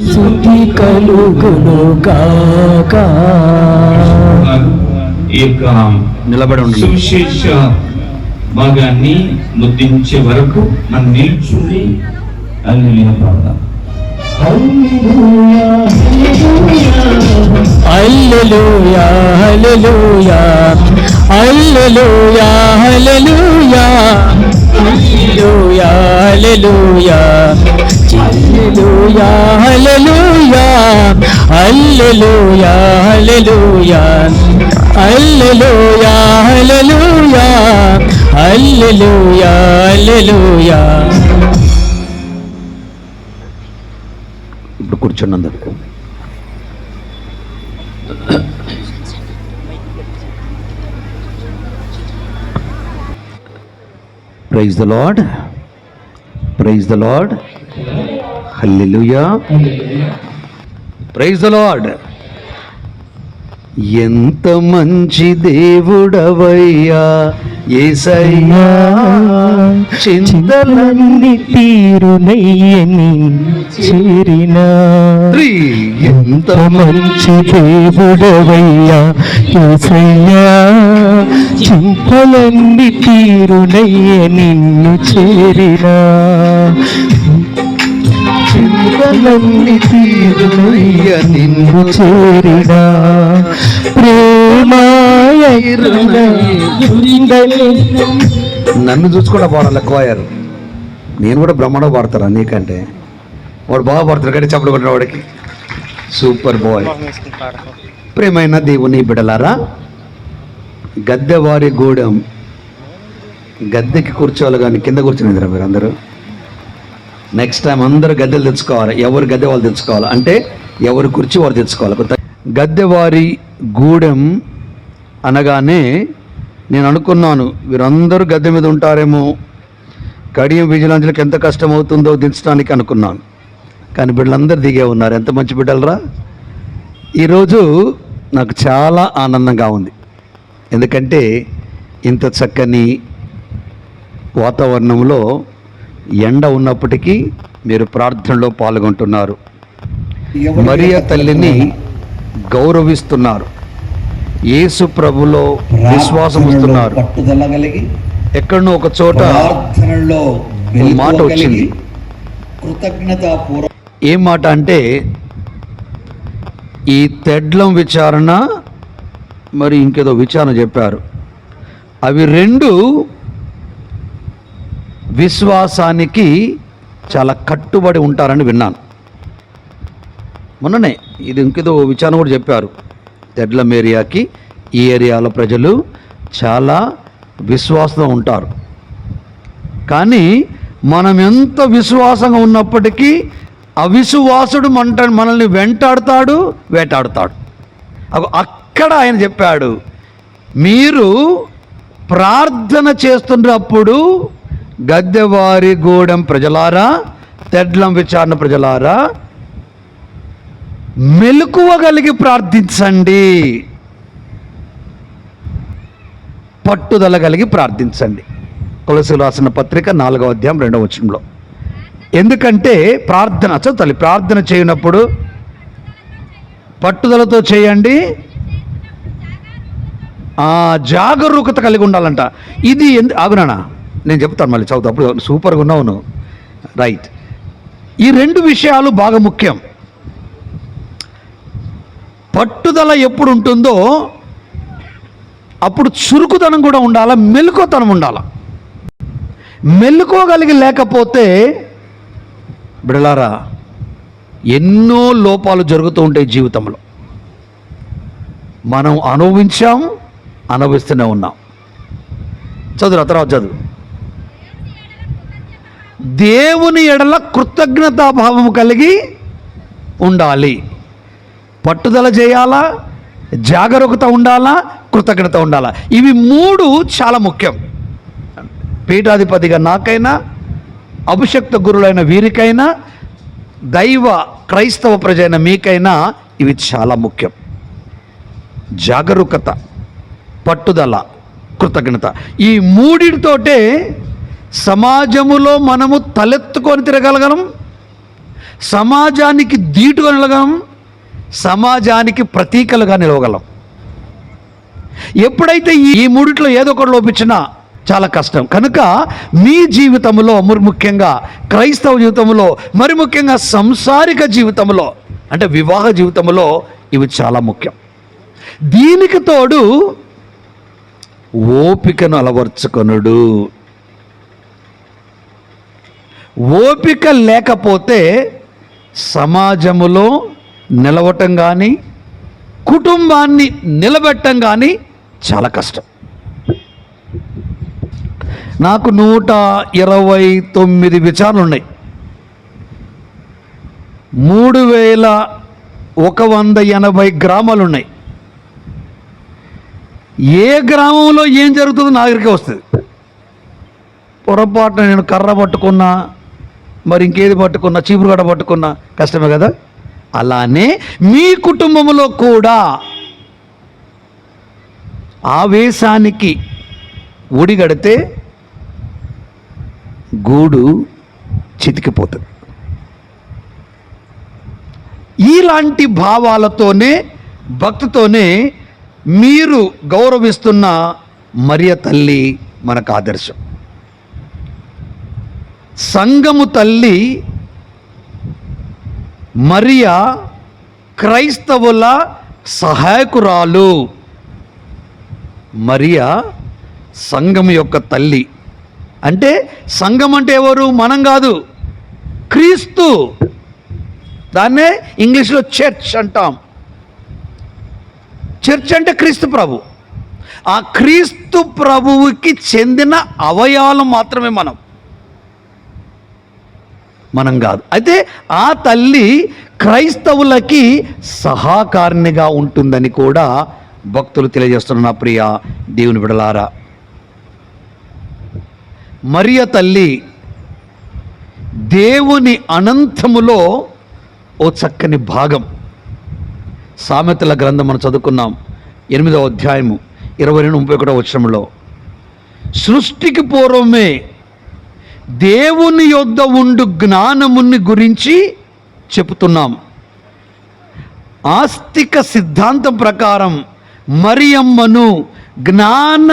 స్తుతి కలుగును గాక. ఇక నిలబడి ఉండి సువిశేష భాగాన్ని ముద్రించే వరకు మనం నిల్చుండి హల్లెలూయా పాడదాం. హల్లెలూయా hallelujah hallelujah hallelujah hallelujah hallelujah hallelujah hallelujah hallelujah hallelujah hallelujah hallelujah hallelujah hallelujah. ఇప్పుడు కూర్చున్నందుకు praise the Lord, praise the Lord, hallelujah, praise the Lord. ఎంత మంచి దేవుడవయ్యా యేసయ్యా, చింతలన్నీ తీరునయ్యని చేరిన. ఎంత మంచి దేవుడవయ్యా యేసయ్యా, చింతలన్నీ తీరునయ్య నిన్ను చేరిన. చింతలన్నీ తీరునయ్య నిన్ను చేరిన. ప్రేమాయ నన్ను చూసుకోవడం పాడాలి కోయారు. నేను కూడా బ్రహ్మాండం పాడతారా నీకంటే? వాడు బాగా పాడుతారు కానీ చెప్పడం కొట్టిన వాడికి సూపర్ బాయ్. ప్రేమైన దేవుని బిడలారా, గద్దెవారి గూడెం, గద్దెకి కూర్చోవాలి కానీ కింద కూర్చునేదిరా మీరు అందరూ. నెక్స్ట్ టైం అందరూ గద్దెలు తెచ్చుకోవాలి. ఎవరు గద్దె వాళ్ళు తెచ్చుకోవాలి, అంటే ఎవరు కుర్చీ వారు తెచ్చుకోవాలి. గద్దెవారి గూడెం అనగానే నేను అనుకున్నాను వీరందరూ గద్దె మీద ఉంటారేమో, కడియం విజిలెన్స్లకు ఎంత కష్టం అవుతుందో దించడానికి అనుకున్నాను. కానీ బిడ్డలందరూ దిగే ఉన్నారు. ఎంత మంచి బిడ్డలరా. ఈరోజు నాకు చాలా ఆనందంగా ఉంది. ఎందుకంటే ఇంత చక్కని వాతావరణంలో ఎండ ఉన్నప్పటికీ మీరు ప్రార్థనలో పాల్గొంటున్నారు. మరియ తల్లిని గౌరవిస్తున్నారు. యేసు ప్రభులో విశ్వాసం ఇస్తున్నారు. పట్టుదల కలిగి ఎక్కడనో ఒక చోట మాట వచ్చింది. ఏం మాట అంటే, ఈ తెడ్లం విచారణ మరి ఇంకేదో విచారణ చెప్పారు. అవి రెండు విశ్వాసానికి చాలా కట్టుబడి ఉంటారని విన్నాను. మొన్ననే ఇది ఇంకేదో విచారణ కూడా చెప్పారు. తెడ్లం ఏరియాకి ఈ ఏరియాలో ప్రజలు చాలా విశ్వాసంగా ఉంటారు. కానీ మనం ఎంత విశ్వాసంగా ఉన్నప్పటికీ అవిశ్వాసుడు మనల్ని వెంటాడుతాడు, వేటాడుతాడు. అక్కడ ఆయన చెప్పాడు, మీరు ప్రార్థన చేస్తున్నప్పుడు గద్దెవారి గూడెం ప్రజలారా, తెడ్లం విచారణ ప్రజలారా, మెలకువ కలిగి ప్రార్థించండి, పట్టుదల కలిగి ప్రార్థించండి. కొలస్సీయులకు రాసిన పత్రిక 4వ అధ్యాయం 2వ వచనంలో. ఎందుకంటే ప్రార్థన చేయనప్పుడు పట్టుదలతో చేయండి, జాగరూకత కలిగి ఉండాలంట. ఇది ఆగునా, నేను చెప్తాను మళ్ళీ చదువుతా, అప్పుడు సూపర్గా ఉన్నావు. రైట్. ఈ 2 విషయాలు బాగా ముఖ్యం. పట్టుదల ఎప్పుడు ఉంటుందో అప్పుడు చురుకుతనం కూడా ఉండాలా, మెలకువతనం ఉండాలా. మెలకువగలిగి లేకపోతే బిడలారా ఎన్నో లోపాలు జరుగుతూ ఉంటాయి జీవితంలో. మనం అనుభవిస్తూనే ఉన్నాం. తర్వాత చదువు. దేవుని ఎడల కృతజ్ఞతాభావం కలిగి ఉండాలి. పట్టుదల చేయాలా, జాగరూకత ఉండాలా, కృతజ్ఞత ఉండాలా. ఇవి 3 చాలా ముఖ్యం. పీఠాధిపతిగా నాకైనా, అభిషక్త గురులైన వీరికైనా, దైవ క్రైస్తవ ప్రజైన మీకైనా ఇవి చాలా ముఖ్యం. జాగరూకత, పట్టుదల, కృతజ్ఞత. ఈ 3తోటే సమాజములో మనము తలెత్తుకొని తిరగలగలం, సమాజానికి ధీటుగా నిలగలం, సమాజానికి ప్రతీకలుగా నిలవగలం. ఎప్పుడైతే ఈ 3లో ఏదో ఒకటి లోపించినా చాలా కష్టం. కనుక మీ జీవితంలో, ముఖ్యంగా క్రైస్తవ జీవితంలో, మరి ముఖ్యంగా సంసారిక జీవితంలో, అంటే వివాహ జీవితంలో ఇవి చాలా ముఖ్యం. దీనికి తోడు ఓపికను అలవర్చుకొనుడు. ఓపిక లేకపోతే సమాజములో నిలవటం కానీ, కుటుంబాన్ని నిలబెట్టడం కానీ చాలా కష్టం. నాకు 129 విచారణలు ఉన్నాయి. 3180 గ్రామాలు ఉన్నాయి. ఏ గ్రామంలో ఏం జరుగుతుందో నా దగ్గరికే వస్తుంది. పొరపాటున నేను కర్ర పట్టుకున్నా, మరి ఇంకేది పట్టుకున్నా, చీపురుగడ్డ పట్టుకున్నా కష్టమే కదా. అలానే మీ కుటుంబంలో కూడా ఆవేశానికి ఒడిగడితే గూడు చితికిపోతుంది. ఇలాంటి భావాలతోనే, భక్తితోనే మీరు గౌరవిస్తున్న మరియ తల్లి మనకు ఆదర్శం. సంఘము తల్లి మరియ క్రైస్తవుల సహాయకురాలు. మరియ సంఘం యొక్క తల్లి. అంటే సంఘం అంటే ఎవరు? మనం కాదు, క్రీస్తు. దాన్నే ఇంగ్లీష్లో చర్చ్ అంటాం. చర్చ్ అంటే క్రీస్తు ప్రభు. ఆ క్రీస్తు ప్రభువుకి చెందిన అవయవాలు మాత్రమే మనం కాదు. అయితే ఆ తల్లి క్రైస్తవులకి సహకారిణిగా ఉంటుందని కూడా భక్తులు తెలియజేస్తున్న నా ప్రియ దేవుని బిడలారా, మరియ తల్లి దేవుని అనంతములో ఓ చక్కని భాగం. సామెతల గ్రంథం మనం చదువుకున్నాం, 8వ అధ్యాయము 22-31 వచనంలో, సృష్టికి పూర్వమే దేవుని యొద్ద ఉండు జ్ఞానముని గురించి చెబుతున్నాం. ఆస్తిక సిద్ధాంతం ప్రకారం మరియమ్మను జ్ఞాన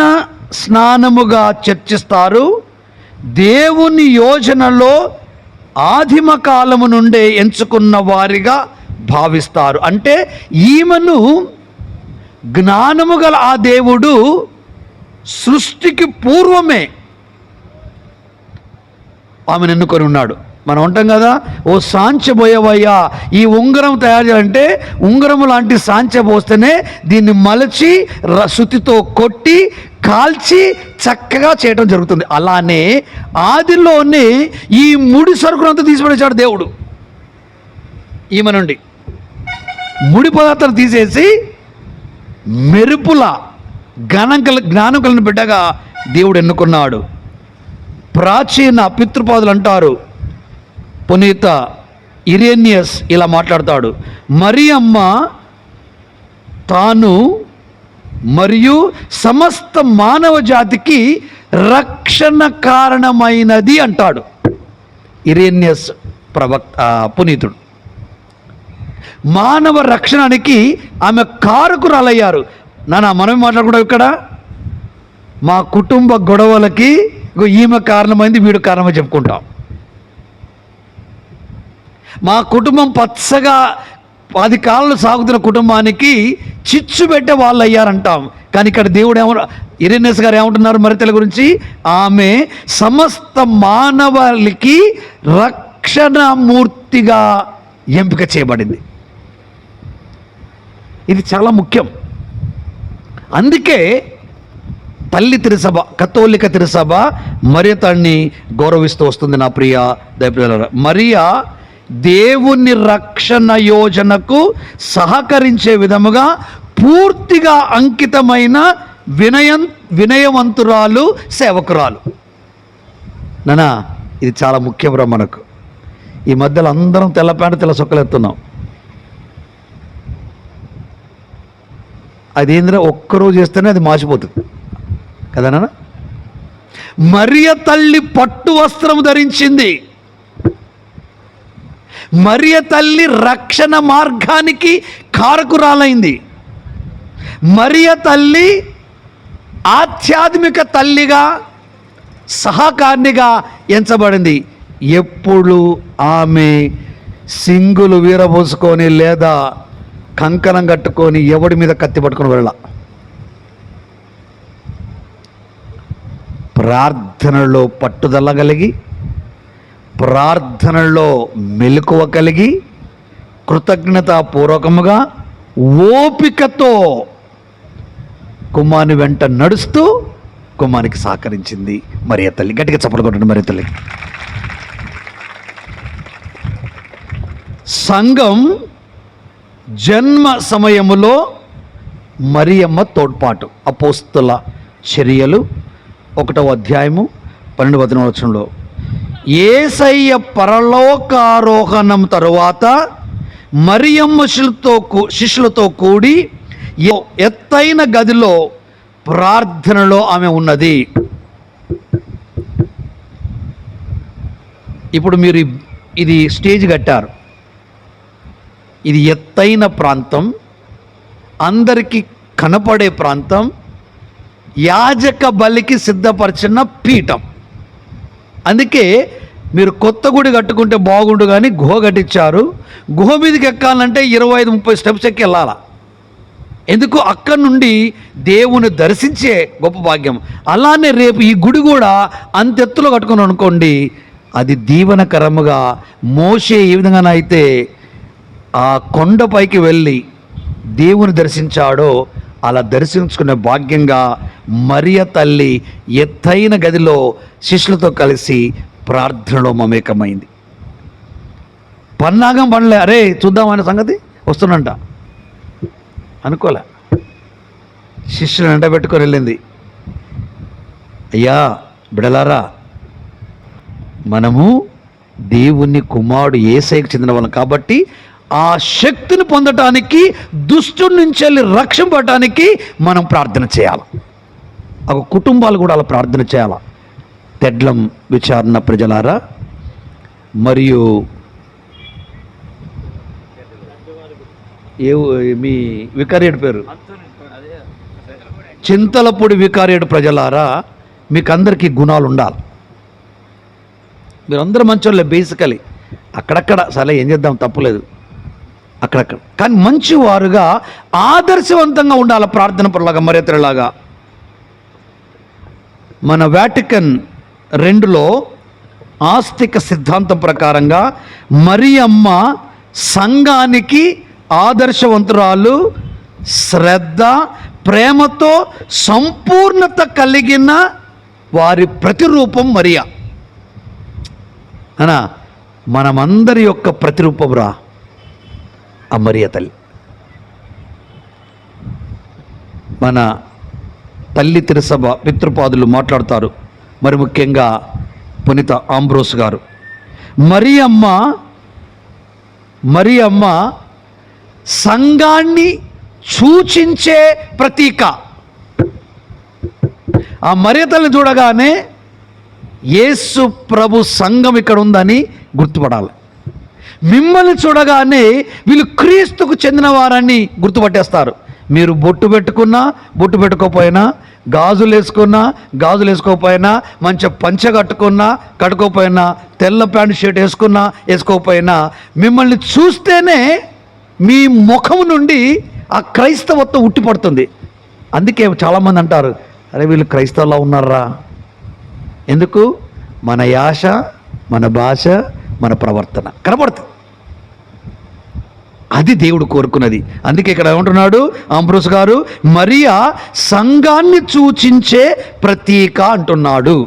స్నానముగా చర్చిస్తారు. దేవుని యోజనలో ఆదిమ కాలము నుండే ఎంచుకున్న వారిగా భావిస్తారు. అంటే ఈమెను జ్ఞానము గల ఆ దేవుడు సృష్టికి పూర్వమే ఆమెను ఎన్నుకొని ఉన్నాడు. మనం ఉంటాం కదా, ఓ సాంచబోయేవయ్యా, ఈ ఉంగరం తయారు చేయాలంటే ఉంగరం లాంటి సాంచబోస్తేనే దీన్ని మలచి శుతితో కొట్టి కాల్చి చక్కగా చేయడం జరుగుతుంది. అలానే ఆదిలోనే ఈ ముడి సరుకునంతా తీసిపడేశాడు దేవుడు. ఈమె నుండి ముడి పదార్థాలు తీసేసి మెరుపుల జ్ఞానం కలిగిన బిడ్డగా దేవుడు ఎన్నుకున్నాడు. ప్రాచీన పితృపాదులు అంటారు, పునీత ఇరేనియస్ ఇలా మాట్లాడతాడు, మరియమ్మ తాను మరియు సమస్త మానవ జాతికి రక్షణ కారణమైనది అంటాడు ఇరేనియస్ పునీతుడు. మానవ రక్షణకి ఆమె కారకురాలయ్యారు. మనమే మాట్లాడుకుంటాం ఇక్కడ, మా కుటుంబ గొడవలకి ఈమె కారణమైంది, వీడు కారణమని చెప్పుకుంటాం. మా కుటుంబం పచ్చగా 10 కాలాలు సాగుతున్న కుటుంబానికి చిచ్చు పెట్టే వాళ్ళు అయ్యారంటాం. కానీ ఇక్కడ దేవుడు ఇరేనియస్ గారు ఏమంటున్నారు మరితల గురించి? ఆమె సమస్త మానవాళికి రక్షణమూర్తిగా ఎంపిక చేయబడింది. ఇది చాలా ముఖ్యం. అందుకే తల్లి తిరుసభ, కథోలిక తిరుసభ మరియ తల్లిని గౌరవిస్తూ వస్తుంది. నా ప్రియ దైవప్రియులారా, మరియా దేవుని రక్షణ యోజనకు సహకరించే విధముగా పూర్తిగా అంకితమైన వినయవంతురాలు, సేవకురాలు. నానా ఇది చాలా ముఖ్యంరా మనకు. ఈ మధ్యలో అందరం తెల్ల ప్యాంటు తెల్ల సొక్కలు ఎత్తున్నాం. అదేంద్రా ఒక్కరోజు చేస్తేనే అది మాసిపోతుంది కదా నాన్న. మరియ తల్లి పట్టు వస్త్రం ధరించింది. మరియ తల్లి రక్షణ మార్గానికి కారకురాలైంది. మరియ తల్లి ఆధ్యాత్మిక తల్లిగా, సహకారినిగా ఎంచబడింది. ఎప్పుడు ఆమె సింగులు వీరబోసుకొని లేదా కంకణం కట్టుకొని ఎవడి మీద కత్తి పట్టుకొని వెళ్ళ, ప్రార్థనలో పట్టుదల కలిగి, ప్రార్థనలో మెలకువ కలిగి, కృతజ్ఞతాపూర్వకముగా ఓపికతో కుమారుని వెంట నడుస్తూ కుమారునికి సహకరించింది మరియ తల్లి. గట్టిగా చప్పట్లు కొట్టండి మరియ తల్లికి. సంఘం జన్మ సమయములో మరియమ్మ తోడ్పాటు. అపోస్తుల చర్యలు 1వ అధ్యాయము 12వ వచనంలో, యేసయ్య పరలోకారోహణం తరువాత మరియమ్మ శిష్యులతో కూడి ఎత్తైన గదిలో ప్రార్థనలో ఆమె ఉన్నది. ఇప్పుడు మీరు ఇది స్టేజ్ కట్టారు. ఇది ఎత్తైన ప్రాంతం, అందరికీ కనపడే ప్రాంతం, యాజక బలికి సిద్ధపరిచిన పీఠం. అందుకే మీరు కొత్త గుడి కట్టుకుంటే బాగుండు కానీ గుహ కట్టించారు. గుహ మీదకి ఎక్కాలంటే 25-30 స్టెప్స్ ఎక్కి వెళ్ళాల. ఎందుకు? అక్కడి నుండి దేవుని దర్శించే గొప్ప భాగ్యం. అలానే రేపు ఈ గుడి కూడా అంతెత్తులో కట్టుకుని అనుకోండి, అది దీవెనకరముగా మోషే ఏ విధంగానైతే ఆ కొండపైకి వెళ్ళి దేవుని దర్శించాడో అలా దర్శించుకునే భాగ్యంగా మరియ తల్లి ఎత్తైన గదిలో శిష్యులతో కలిసి ప్రార్థనలో మమేకమైంది. పన్నాగం పడలే, అరే చూద్దామనే సంగతి వస్తున్నంట అనుకోలే. శిష్యులను ఎండబెట్టుకొని వెళ్ళింది. అయ్యా బిడలారా, మనము దేవుని కుమారుడు యేసయ్యకు చెందిన వాళ్ళం కాబట్టి ఆ శక్తిని పొందటానికి, దుష్టుడి నుంచి వెళ్ళి రక్షింపటానికి మనం ప్రార్థన చేయాలి. ఆ కుటుంబాలు కూడా అలా ప్రార్థన చేయాలి. తెడ్లం విచారణ ప్రజలారా, మరియు మీ వికారియట్ పేరు చింతలపూడి వికారియట్ ప్రజలారా, మీకు అందరికీ గుణాలు ఉండాలి. మీరందరూ మంచోళ్ళే బేసికలీ, అక్కడక్కడ సరే ఏం చేద్దాం తప్పులేదు, అక్కడక్కడ, కానీ మంచివారుగా ఆదర్శవంతంగా ఉండాలి. ప్రార్థన పరులాగా మరేతరలాగా. మన వాటికన్ 2లో ఆస్తిక సిద్ధాంతం ప్రకారంగా మరియమ్మ సంఘానికి ఆదర్శవంతురాలు, శ్రద్ధ, ప్రేమతో సంపూర్ణత కలిగిన వారి ప్రతిరూపం మరియా. అనా మనమందరి యొక్క ప్రతిరూపం రా ఆ మరియ తల్లి. మన తల్లి తిరుసభ పితృపాదులు మాట్లాడతారు, మరి ముఖ్యంగా పునీత ఆంబ్రోస్ గారు. మరియమ్మ సంఘాన్ని సూచించే ప్రతీక. ఆ మరియ తల్లిని చూడగానే యేసు ప్రభు సంఘం ఇక్కడ ఉందని గుర్తుపడాలి. మిమ్మల్ని చూడగానే వీళ్ళు క్రీస్తుకు చెందిన వారని గుర్తుపట్టేస్తారు. మీరు బొట్టు పెట్టుకున్నా, బొట్టు పెట్టుకోకపోయినా, గాజులు వేసుకున్నా, గాజులు వేసుకోకపోయినా, మంచి పంచ కట్టుకోకపోయినా, తెల్ల ప్యాంటు షర్ట్ వేసుకున్నా వేసుకోకపోయినా, మిమ్మల్ని చూస్తేనే మీ ముఖం నుండి ఆ క్రైస్తవత్వం ఉట్టిపడుతుంది. అందుకే చాలామంది అంటారు, అరే వీళ్ళు క్రైస్తవులా ఉన్నారా. ఎందుకు? మన యాస, మన భాష, మన ప్రవర్తన కనబడుతుంది. అది దేవుడు కోరుకున్నది. అందుకే ఇక్కడ ఏమంటున్నాడు ఆంబ్రోస్ గారు, మరియా సంఘాన్ని సూచించే ప్రతీక అంటున్నాడు.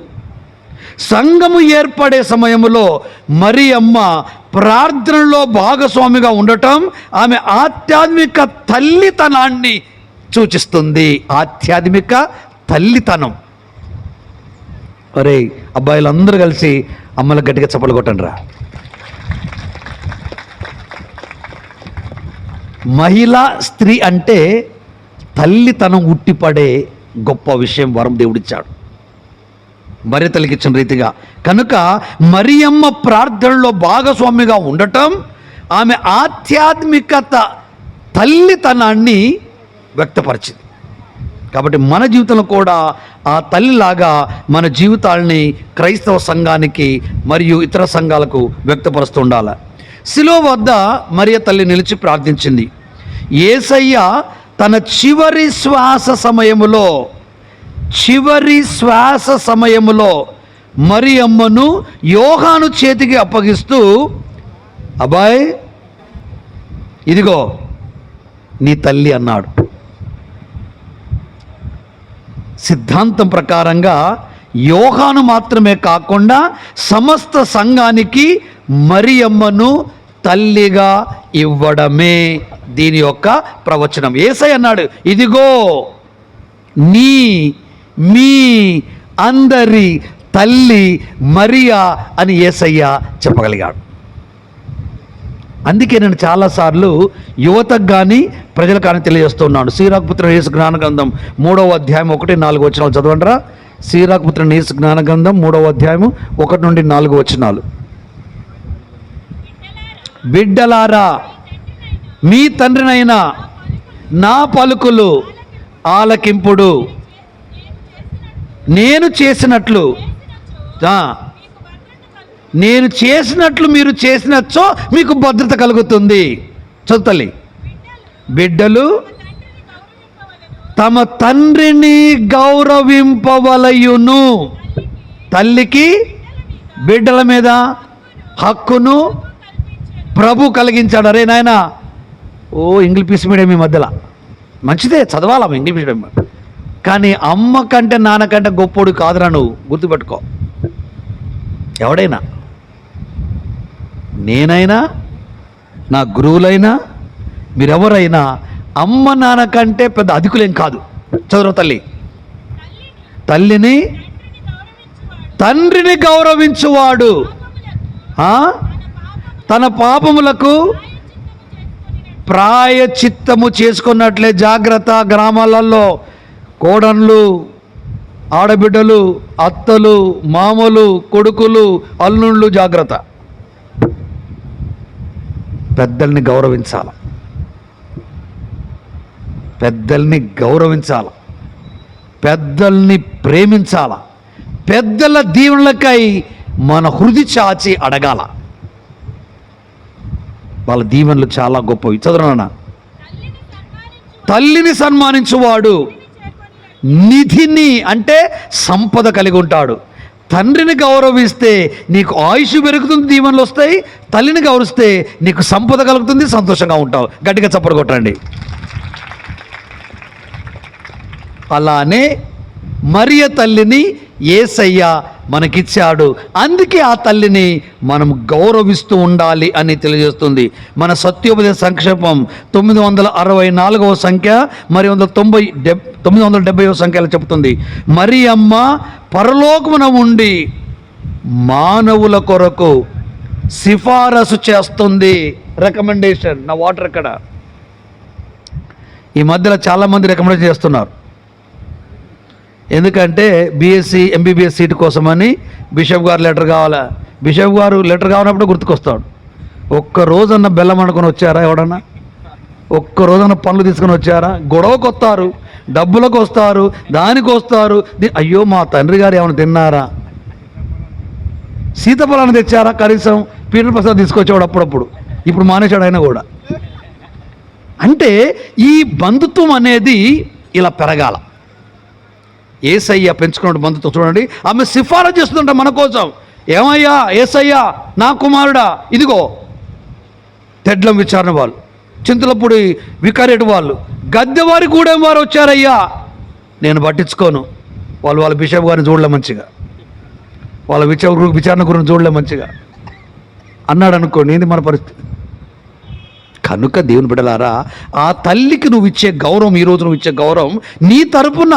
సంఘము ఏర్పడే సమయంలో మరియమ్మ ప్రార్థనలో భాగస్వామిగా ఉండటం ఆమె ఆధ్యాత్మిక తల్లితనాన్ని సూచిస్తుంది. ఆధ్యాత్మిక తల్లితనం. అరే అబ్బాయిలందరూ కలిసి అమ్మలకు గట్టిగా చప్పలు కొట్టండి రా. మహిళా స్త్రీ అంటే తల్లితనం ఉట్టిపడే గొప్ప విషయం, వరం దేవుడిచ్చాడు మరియ తల్లికి ఇచ్చిన రీతిగా. కనుక మరియమ్మ ప్రార్థనలో భాగస్వామిగా ఉండటం ఆమె ఆధ్యాత్మికత తల్లితనాన్ని వ్యక్తపరిచింది. కాబట్టి మన జీవితంలో కూడా ఆ తల్లిలాగా మన జీవితాలని క్రైస్తవ సంఘానికి మరియు ఇతర సంఘాలకు వ్యక్తపరుస్తూ ఉండాలి. శిలువ వద్ద మరియ తల్లి నిలిచి ప్రార్థించింది. యేసయ్య తన చివరి శ్వాస సమయములో మరియమ్మను యోహాను చేతికి అప్పగిస్తూ, అబ్బాయ్ ఇదిగో నీ తల్లి అన్నాడు. సిద్ధాంతం ప్రకారంగా యోహాను మాత్రమే కాకుండా సమస్త సంఘానికి మరియమ్మను తల్లిగా ఇవ్వడమే దీని యొక్క ప్రవచనం. యేసయ్య అన్నాడు, ఇదిగో మీ అందరి తల్లి మరియా అని యేసయ్య చెప్పగలిగాడు. అందుకే నేను చాలాసార్లు యువతకు కానీ ప్రజలకు కానీ తెలియజేస్తున్నాను. శ్రీరాకపుత్ర యేసు జ్ఞాన గ్రంథం 3వ అధ్యాయం 1-4 వచనాలు చదవండిరా. శ్రీరాకపుత్ర యేసు జ్ఞాన గ్రంథం 3వ అధ్యాయం 1-4 వచనాలు. బిడ్డలారా, మీ తండ్రినైనా నా పలుకులు ఆలకింపుడు. నేను చేసినట్లు మీరు చేసినచ్చో మీకు భద్రత కలుగుతుంది. చదువుతల్లి, బిడ్డలు తమ తండ్రిని గౌరవింపవలయును. తల్లికి బిడ్డల మీద హక్కును ప్రభు కలిగించాడు. అరే నాయనా, ఇంగ్లీష్ మీడియం ఈ మధ్యలో మంచిదే, చదవాలమ్మ ఇంగ్లీష్ మీడియం. కానీ అమ్మ కంటే నాన్నకంటే గొప్పోడు కాదురా నువ్వు, గుర్తుపెట్టుకో. ఎవడైనా, నేనైనా, నా గురువులైనా, మీరెవరైనా అమ్మ నాన్న కంటే పెద్ద అధికులేం కాదు. చదువు తల్లి. తండ్రిని గౌరవించువాడు తన పాపములకు ప్రాయచిత్తము చేసుకున్నట్లే. జాగ్రత్త, గ్రామాలలో కోడన్లు, ఆడబిడ్డలు, అత్తలు, మామలు, కొడుకులు, అల్లుళ్ళు జాగ్రత్త. పెద్దల్ని గౌరవించాల, పెద్దల్ని ప్రేమించాల, పెద్దల దీవెనలకై మన హృది చాచి అడగాల. వాళ్ళ దీవెనలు చాలా గొప్పవి. చదువునా. తల్లిని సన్మానించువాడు నిధిని అంటే సంపద కలిగి ఉంటాడు. తండ్రిని గౌరవిస్తే నీకు ఆయుష్ పెరుగుతుంది, దీవెనలు వస్తాయి. తల్లిని గౌరవిస్తే నీకు సంపద కలుగుతుంది, సంతోషంగా ఉంటావు. గట్టిగా చప్పట్లు కొట్టండి. అలానే మరియ తల్లిని యేసయ్య మనకిచ్చాడు. అందుకే ఆ తల్లిని మనం గౌరవిస్తూ ఉండాలి అని తెలియజేస్తుంది మన సత్యోపదేశ సంక్షేపం 964వ సంఖ్య, మరి 970వ సంఖ్యలో చెబుతుంది. మరి అమ్మ పరలోకమున ఉండి మానవుల కొరకు సిఫారసు చేస్తుంది. రికమెండేషన్. నా వాటర్ ఎక్కడ? ఈ మధ్యలో చాలామంది రికమెండేషన్ చేస్తున్నారు. ఎందుకంటే బీఎస్సీ ఎంబీబీఎస్ సీటు కోసమని బిషప్ గారు లెటర్ కావాలా. బిషప్ గారు లెటర్ కావాలన్నప్పుడు గుర్తుకొస్తాడు. ఒక్క రోజన్న బెల్లం అనుకొని వచ్చారా ఎవడన్నా? ఒక్క రోజన్న పనులు తీసుకొని వచ్చారా? గొడవకు వస్తారు, డబ్బులకు వస్తారు, దానికి వస్తారు. అయ్యో మా తండ్రి గారు ఏమైనా తిన్నారా? సీతాఫలాన్ని తెచ్చారా? కనీసం పీటర్ ప్రసాద్ తీసుకొచ్చేవాడు అప్పుడప్పుడు. ఇప్పుడు మానేశాడు ఆయన కూడా. అంటే ఈ బంధుత్వం అనేది ఇలా పెరగాల. యేసయ్య పెంచుకున్న బంధుత్వం చూడండి. ఆమె సిఫారసు చేస్తుందంట మన కోసం. ఏమయ్యా యేసయ్యా, నా కుమారుడా, ఇదిగో తెడ్లం విచారణ వాళ్ళు, చింతలపూడి వికారేటు వాళ్ళు, గద్దెవారి గూడెం వారు వచ్చారయ్యా, నేను పట్టించుకోను. వాళ్ళ బిషప్ గారిని చూడలే మంచిగా, వాళ్ళ విచారణ గురించి చూడలే మంచిగా అన్నాడు అనుకోండి. ఏంది మన పరిస్థితి? కనుక దేవుని బిడ్డలారా, ఆ తల్లికి నువ్వు ఇచ్చే గౌరవం, ఈరోజు నువ్వు ఇచ్చే గౌరవం నీ తరపున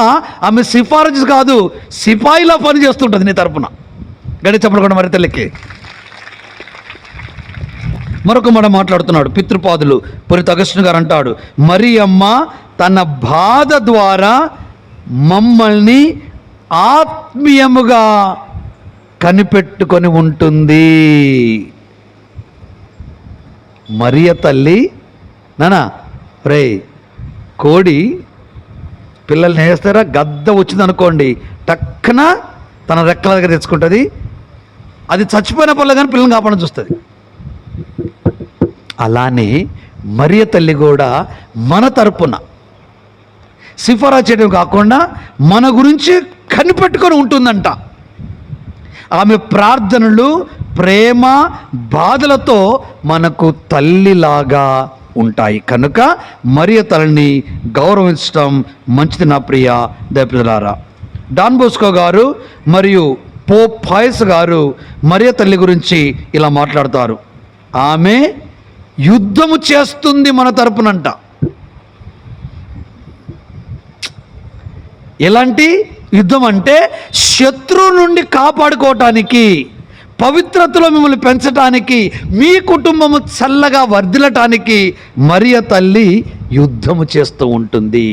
ఆమె సిఫారసు కాదు, సిపాయిలా పని చేస్తుంటుంది నీ తరపున. గడి చెప్పకుండా మరి తల్లికి మరొక మాట మాట్లాడుతున్నాడు పితృపాదులు. పురిత అగస్టిన్ గారు అంటాడు, మరి అమ్మ తన బాధ ద్వారా మమ్మల్ని ఆత్మీయముగా కనిపెట్టుకొని ఉంటుంది. మరియ తల్లి నానా రే కోడి పిల్లల్ని వేస్తారా? గద్ద వచ్చింది అనుకోండి, టక్కన తన రెక్కల దగ్గర తెచ్చుకుంటుంది. అది చచ్చిపోయిన పర్లేదు కానీ పిల్లల్ని కాపాడని చూస్తుంది. అలానే మరియ తల్లి కూడా మన తరపున సిఫారా చేయడం కాకుండా మన గురించి కనిపెట్టుకొని ఉంటుందంట. ఆమె ప్రార్థనలు ప్రేమ బాధలతో మనకు తల్లిలాగా ఉంటాయి. కనుక మరియ తల్లిని గౌరవించడం మంచిది నా ప్రియ దైవప్రజలారా. డాన్ బోస్కో గారు మరియు పోప్ పాయస్ గారు మరియ తల్లి గురించి ఇలా మాట్లాడతారు. ఆమె యుద్ధము చేస్తుంది మన తరపునంట. ఎలాంటి యుద్ధం అంటే శత్రువు నుండి కాపాడుకోవటానికి, పవిత్రతలో మిమ్మల్ని పెంచటానికి, మీ కుటుంబము చల్లగా వర్ధిల్లటానికి మరియ తల్లి యుద్ధము చేస్తూ ఉంటుంది.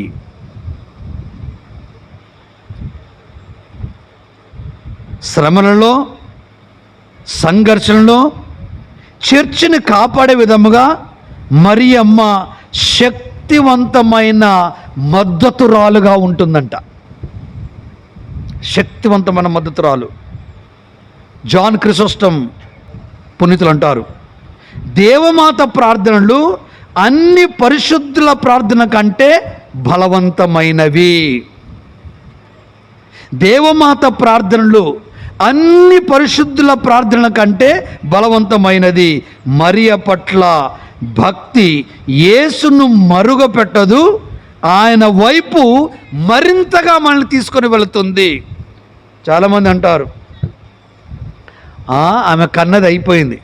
శ్రమలలో, సంఘర్షణలో చర్చిని కాపాడే విధముగా మరియమ్మ శక్తివంతమైన మద్దతురాలుగా ఉంటుందంట. శక్తివంతమైన మద్దతురాలు. జాన్ క్రిసోస్టమ్ పునీతులు అంటారు, దేవమాత ప్రార్థనలు అన్ని పరిశుద్ధుల ప్రార్థన కంటే బలవంతమైనవి. దేవమాత ప్రార్థనలు అన్ని పరిశుద్ధుల ప్రార్థనల కంటే బలవంతమైనది. మరియ పట్ల భక్తి యేసును మరుగపెట్టదు, ఆయన వైపు మరింతగా మనల్ని తీసుకొని వెళుతుంది. చాలామంది అంటారు ఆమె కన్నది అయిపోయింది.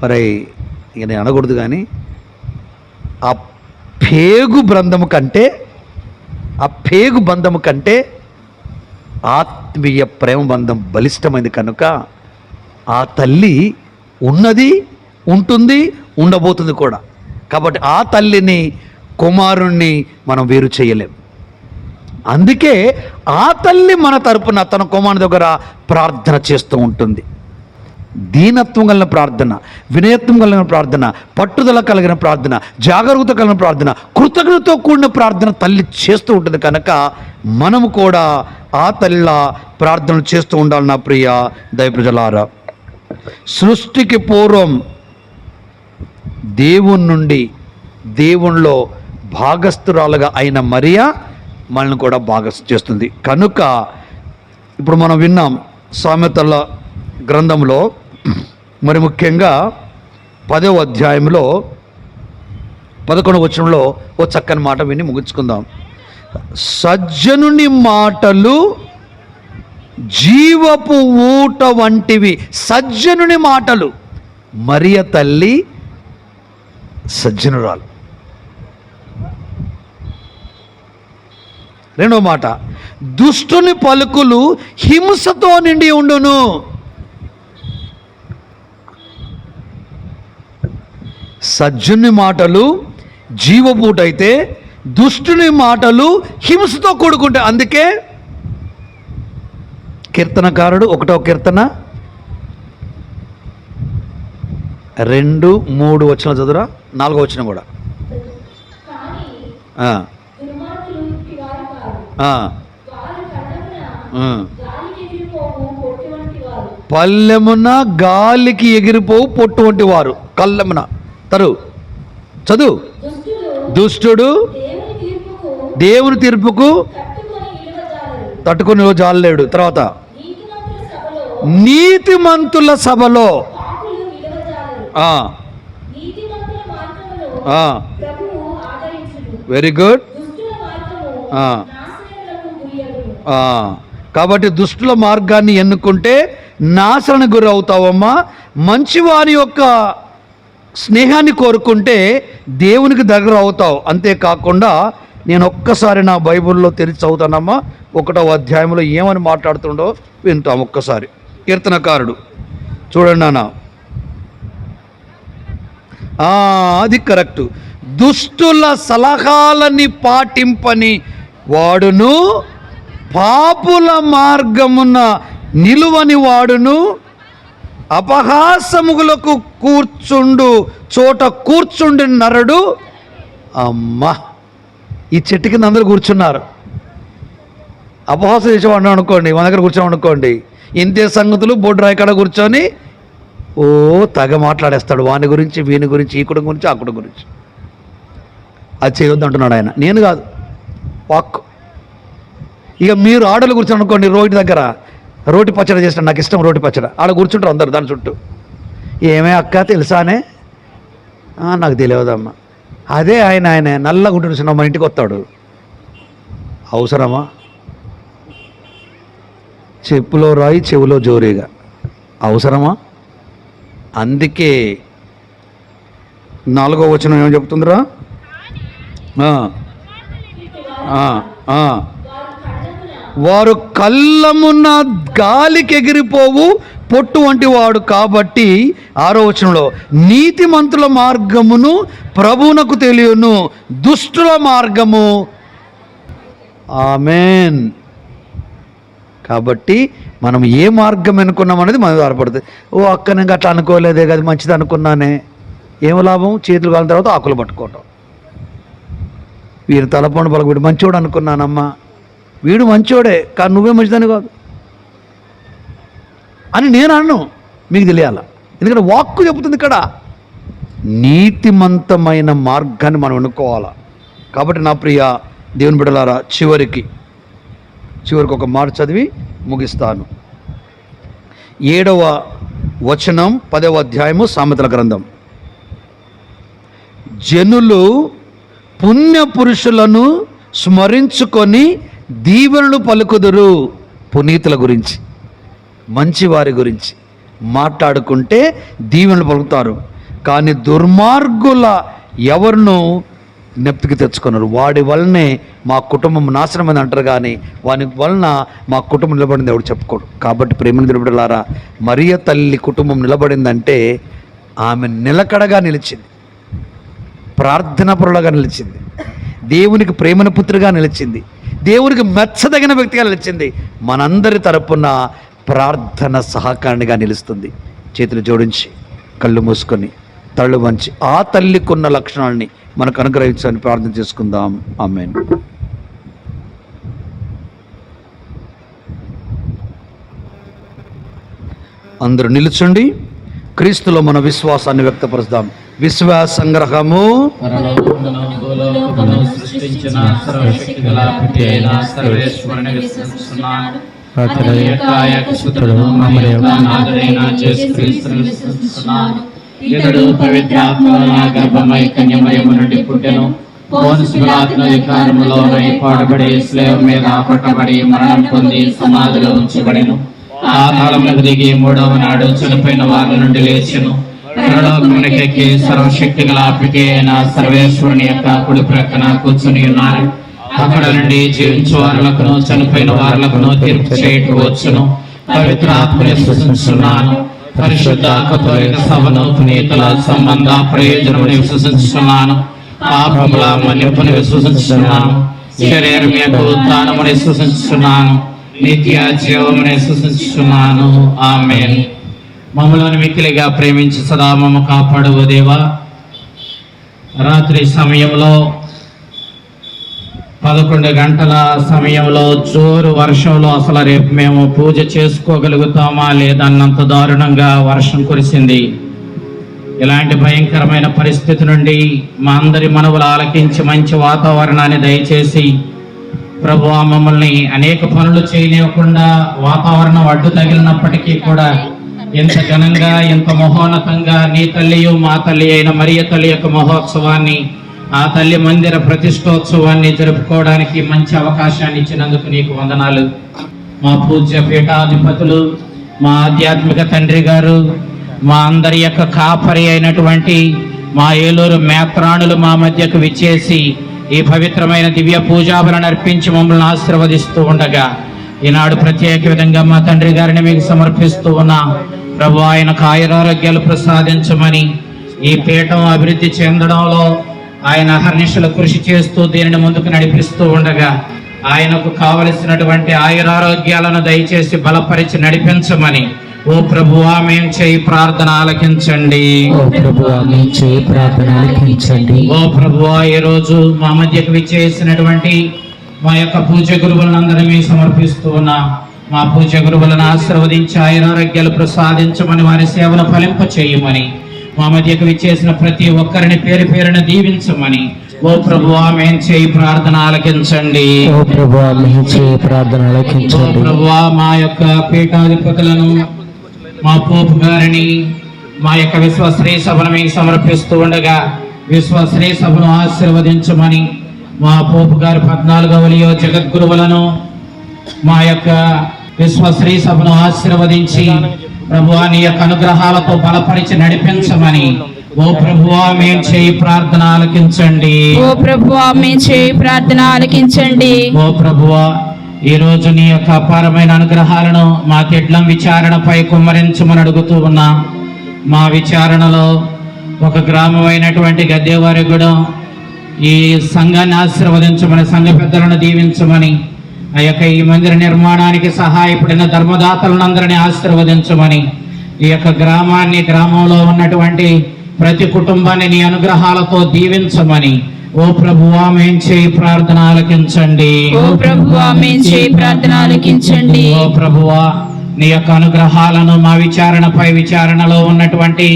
మరి ఇక నేను అనకూడదు కానీ ఆ పేగు బంధము కంటే ఆత్మీయ ప్రేమ బంధం బలిష్టమైంది. కనుక ఆ తల్లి ఉన్నది, ఉంటుంది, ఉండబోతుంది కూడా. కాబట్టి ఆ తల్లిని, కుమారుణ్ణి మనం వేరు చేయలేం. అందుకే ఆ తల్లి మన తరపున తన కుమారుని దగ్గర ప్రార్థన చేస్తూ ఉంటుంది. దీనత్వం కలిగిన ప్రార్థన, వినయత్వం కలిగిన ప్రార్థన, పట్టుదల కలిగిన ప్రార్థన, జాగరూకత కలిగిన ప్రార్థన, కృతజ్ఞతతో కూడిన ప్రార్థన తల్లి చేస్తూ ఉంటుంది. కనుక మనము కూడా ఆ తల్లిలా ప్రార్థనలు చేస్తూ ఉండాలి. నా ప్రియ దైవప్రజలారా, సృష్టికి పూర్వం దేవుని నుండి, దేవునిలో భాగస్థురాలుగా అయిన మరియ మనల్ని కూడా భాగస్థ చేస్తుంది. కనుక ఇప్పుడు మనం విన్నాం సామెతల గ్రంథంలో, మరి ముఖ్యంగా 10వ అధ్యాయంలో 11వ వచనంలో ఓ చక్కని మాట విని ముగించుకుందాం. సజ్జనుని మాటలు జీవపు ఊట వంటివి. సజ్జనుని మాటలు. మరియ తల్లి సజ్జనురాలు. రెండో మాట, దుష్టుని పలుకులు హింసతో నిండి ఉండును. సజ్జుని మాటలు జీవపూటైతే దుష్టుని మాటలు హింసతో కూడుకుంటాయి. అందుకే కీర్తనకారుడు 1వ కీర్తన 2, 3 వచనాలు చదువురా, 4వ వచనం కూడా. పల్లెమున గాలికి ఎగిరిపోవు పొట్టు వంటి వారు. కళ్ళెమున చదువు. దుష్టుడు దేవుని తీర్పుకు తట్టుకొని జాలలేడు. తర్వాత నీతిమంతుల సభలో వెరీ గుడ్. కాబట్టి దుష్టుల మార్గాన్ని ఎన్నుకుంటే నాశనానికి గురి అవుతావమ్మా. మంచివారి యొక్క స్నేహాన్ని కోరుకుంటే దేవునికి దగ్గర అవుతావు. అంతేకాకుండా నేను ఒక్కసారి నా బైబిల్లో తెరిచి చదువుతానమ్మా. 1వ అధ్యాయంలో ఏమని మాట్లాడుతుండో వింటాం ఒక్కసారి. కీర్తనకారుడు చూడండి నాన్న, అది కరెక్ట్. దుష్టుల సలహాలని పాటింపని వాడును, పాపుల మార్గమున నిలువని వాడును, అపహాసములకు కూర్చుండు చోట కూర్చుండి నరుడు. అమ్మా, ఈ చెట్టు కింద అందరూ కూర్చున్నారు. అపహాసం చేసేవాడు అనుకోండి, మన దగ్గర కూర్చోం అనుకోండి, ఇంతే సంగతులు బోర్డు రాయకాడ కూర్చొని తెగ మాట్లాడేస్తాడు. వాని గురించి, వీని గురించి, ఈ కుటుంబం గురించి, ఆ కుటుంబం గురించి. అది చేయొద్దు అంటున్నాడు ఆయన, నేను కాదు. వాక్. ఇక మీరు ఆడలు కూర్చొని అనుకోండి, రోటి దగ్గర రోటి పచ్చడి చేస్తాడు, నాకు ఇష్టం రోటి పచ్చడి. ఆడ కూర్చుంటారు అందరు దాని చుట్టూ. ఏమే అక్క తెలుసానే? నాకు తెలియదమ్మా. అదే ఆయనే నల్లగా ఉంటున్న మన ఇంటికి వస్తాడు. అవసరమా? చెప్పులో రాయి చెవులో జోరీగా. అవసరమా? అందుకే 4వ వచనం ఏమో చెప్తుందిరా, వారు కళ్ళమున్న గాలికి ఎగిరిపోవు పొట్టు వంటి వాడు. కాబట్టి 6వ వచనంలో నీతిమంతుల మార్గమును ప్రభువునకు తెలియను, దుష్టుల మార్గము. ఆమేన్. కాబట్టి మనం ఏ మార్గం ఎన్నుకున్నాం అనేది మనం ఆధారపడుతుంది. అక్క నేను అట్లా అనుకోలేదే కదా, మంచిది అనుకున్నానే. ఏం లాభం? చేతులు కాలిన తర్వాత ఆకులు పట్టుకోవటం. వీరు తలపండు పలకబెట్టి మంచోడు అనుకున్నానమ్మా, వీడు మంచోడే కానీ నువ్వే మంచిదని కాదు అని నేను అన్ను. మీకు తెలియాల, ఎందుకంటే వాక్కు చెబుతుంది ఇక్కడ. నీతిమంతమైన మార్గాన్ని మనం ఎన్నుకోవాలా. కాబట్టి నా ప్రియ దేవుని బిడ్డలారా, చివరికి ఒక మాట చదివి ముగిస్తాను. 7వ వచనం 10వ అధ్యాయము సామెతల గ్రంథం. జనులు పుణ్యపురుషులను స్మరించుకొని దీవెనలు పలుకుదురు. పునీతుల గురించి, మంచివారి గురించి మాట్లాడుకుంటే దీవెనలు పలుకుతారు. కానీ దుర్మార్గుల ఎవరిను జ్ఞప్తికి తెచ్చుకున్నారు. వాడి వల్లనే మా కుటుంబం నాశనమైంది అంటారు, కానీ వాని వలన మా కుటుంబం నిలబడింది ఎవడు చెప్పుకోడు. కాబట్టి ప్రేమ నిలబడలారా, మరియ తల్లి కుటుంబం నిలబడిందంటే ఆమె నిలకడగా నిలిచింది, ప్రార్థనాపరులుగా నిలిచింది, దేవునికి ప్రేమన పుత్రిగా నిలిచింది, దేవునికి మెచ్చదగిన వ్యక్తిగా నిలిచింది, మనందరి తరపున ప్రార్థన సహకారిగా నిలుస్తుంది. చేతులు జోడించి కళ్ళు మూసుకొని తళ్ళు వంచి ఆ తల్లికున్న లక్షణాలని మనకు అనుగ్రహించాలని ప్రార్థన చేసుకుందాం. ఆమేన్. అందరూ నిలుచుండి క్రీస్తులో మన విశ్వాసాన్ని వ్యక్తపరుస్తాం. విశ్వాస సంగ్రహము. సృష్టించిన సర్వశక్తి గల పిత అయిన సర్వేశ్వరుని విశ్వసిస్తున్నాను. అతని యొక్క ఏకసుతుడు మన యొక్క నాథుడైన యేసుక్రీస్తును విశ్వసిస్తున్నాను. ఇతడు పవిత్రాత్మల గర్భమై కన్యమరియము నుండి పుట్టెను. పోన్సు పిలాతు అధికారములో పాడుబడి శిలువ మీద కొట్టబడి మరణం పొంది సమాధిలో ఉంచబడెను. పాతాళమునకు దిగి మూడవ నాడు చనిపోయిన వారి నుండి లేచెను. పరలోకమునకెక్కి సర్వశక్తి గల పితే అయిన సర్వేశ్వరుని యొక్క కుడి ప్రక్కన కూర్చుని ఉన్నారు. అక్కడ నుండి జీవించు వారులకును చనిపోయిన వారులకును తీర్పు చేయటకు వచ్చును. పవిత్రాత్మని విశ్వసిస్తున్నాను. పరిశుద్ధ కథోలిక సభను పునీతుల సంబంధ ప్రయోజనముని విశ్వసిస్తున్నాను. పాపముల మన్నిపుని విశ్వసిస్తున్నాను. శరీరం యొక్క ఉత్థానముని విశ్వసిస్తున్నాను. నిత్య జీవముని విశ్వసిస్తున్నాను. ఆమేన్. మమ్మలను మిక్కిలిగా ప్రేమించి సదా మమ్మ కాపాడువు దేవా. రాత్రి సమయంలో 11 గంటల సమయంలో జోరు వర్షంలో అసలు రేపు మేము పూజ చేసుకోగలుగుతామా లేదన్నంత దారుణంగా వర్షం కురిసింది. ఇలాంటి భయంకరమైన పరిస్థితి నుండి మా అందరి మనవులు ఆలకించి మంచి వాతావరణాన్ని దయచేసి ప్రభువా మమ్మల్ని అనేక పనులు చేయనివ్వకుండా వాతావరణం అడ్డు తగిలినప్పటికీ కూడా ఎంత ఘనంగా ఎంత మహోన్నతంగా నీ తల్లియు మా తల్లి అయిన మరియ తల్లి యొక్క మహోత్సవాన్ని ఆ తల్లి మందిర ప్రతిష్టోత్సవాన్ని జరుపుకోవడానికి మంచి అవకాశాన్ని ఇచ్చినందుకు నీకు వందనాలు. మా పూజ్య పీఠాధిపతులు, మా ఆధ్యాత్మిక తండ్రి గారు, మా అందరి యొక్క కాపరి అయినటువంటి మా ఏలూరు మేత్రాణులు మా మధ్యకు విచ్చేసి ఈ పవిత్రమైన దివ్య పూజాబలను అర్పించి మమ్మల్ని ఆశీర్వదిస్తూ ఉండగా ఈనాడు ప్రత్యేక విధంగా మా తండ్రి గారిని మీకు సమర్పిస్తూ ఉన్నాం. ప్రభు ఆయనకు ఆయురారోగ్యాలు ప్రసాదించమని, ఈ పీఠం అభివృద్ధి చెందడంలో ఆయన అహర్నిశలు కృషి చేస్తూ దీనిని ముందుకు నడిపిస్తూ ఉండగా ఆయనకు కావలసినటువంటి ఆయురారోగ్యాలను దయచేసి బలపరిచి నడిపించమని ఓ ప్రభువా మేము చేయి ప్రార్థన ఆలకించండి. ఓ ప్రభువా ఈ రోజు మా మధ్యకు విచ్చేసినటువంటి మా యొక్క పూజ్య గురువులందరినీ సమర్పిస్తూ ఉన్నాం. మా పూజ్య గురువులను ఆశీర్వదించి ఆయురారోగ్యాలు ప్రసాదించమని, వారి సేవను ఫలింప చేయమని, మా మధ్యకు విచ్చేసిన ప్రతి ఒక్కరిని పేరు పేరున దీవించమని ఓ ప్రభువా మేము చేయి ప్రార్థన ఆలకించండి. ఓ ప్రభువా మా యొక్క పీఠాధిపతులను, మా పోపు గారిని, మా యొక్క విశ్వశ్రీ సభను మీకు సమర్పిస్తూ ఉండగా విశ్వశ్రీ సభను ఆశీర్వదించమని, మా పోపు గారు 14వ లియో జగద్గురువులను మా యొక్క విశ్వశ్రీ సభను ఆశీర్వదించి ప్రభువా నీ యొక్క అనుగ్రహాలతో బలపరిచి నడిపించమని ఓ ప్రభువా మేము చేయి ప్రార్థన ఆలకించండి. ఓ ప్రభువా మేము చేయి ప్రార్థన ఆలకించండి. ఓ ప్రభువా ఈ రోజు నీ యొక్క అపారమైన అనుగ్రహాలను మా తిడ్లం విచారణపై కుమ్మరించమని అడుగుతూ ఉన్నా. మా విచారణలో ఒక గ్రామం అయినటువంటి గద్దేవారిగూడెం ఈ సంఘాన్ని ఆశీర్వదించమని, సంఘ పెద్దలను దీవించమని, ఆ యొక్క ఈ మందిర నిర్మాణానికి సహాయపడిన ధర్మదాతలందరినీ ఆశీర్వదించమని, ఈ యొక్క గ్రామంలో ఉన్నటువంటి ప్రతి కుటుంబాన్ని నీ అనుగ్రహాలతో దీవించమని ఓ ప్రభువా మేము చేయి ప్రార్థన ఆలకించండి. ఓ ప్రభువా మేము చేయి ప్రార్థన ఆలకించండి. ఓ ప్రభువా నీ యొక్క అనుగ్రహాలను మా విచారణలో ఉన్నటువంటి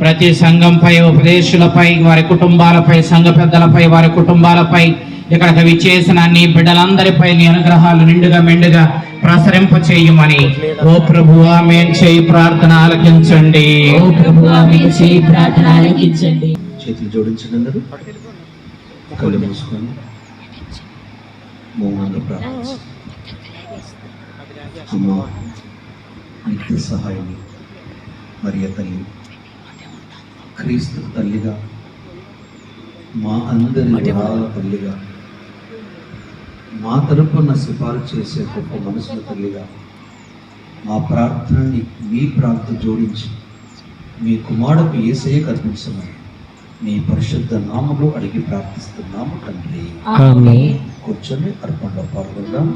ప్రతి సంఘంపై, ఉపదేశులపై, వారి కుటుంబాలపై, సంఘ పెద్దలపై, వారి కుటుంబాలపై, ఇక్కడికి విచ్చేసిన నీ బిడ్డలందరిపై నీ అనుగ్రహాలు నిండుగా మెండుగా ప్రసరింప చేయమని ఓ ప్రభువా మేము చేయి ప్రార్థన ఆలకించండి. ఓ ప్రభువా మేము చేయి ప్రార్థన ఆలకించండి. చేతులు జోడించండి. అందరూ కళ్ళు మూసుకొని మౌనంగా ప్రార్థించండి. అమ్మా నిత్య సహాయని మరియ తల్లి, క్రీస్తు తల్లిగా, మా అందరి వరాల తల్లిగా, మా తరపున సిఫారసు చేసే గొప్ప మనసుల తల్లిగా మా ప్రార్థనని మీ ప్రార్థన జోడించి మీ కుమారుడికి యేసయ్యకు అర్పించమని నీ పరిశుద్ధ నామములో అడిగి ప్రార్థిస్తున్నాము తండ్రి. కూర్చొని అర్పణలో పాల్గొందాం.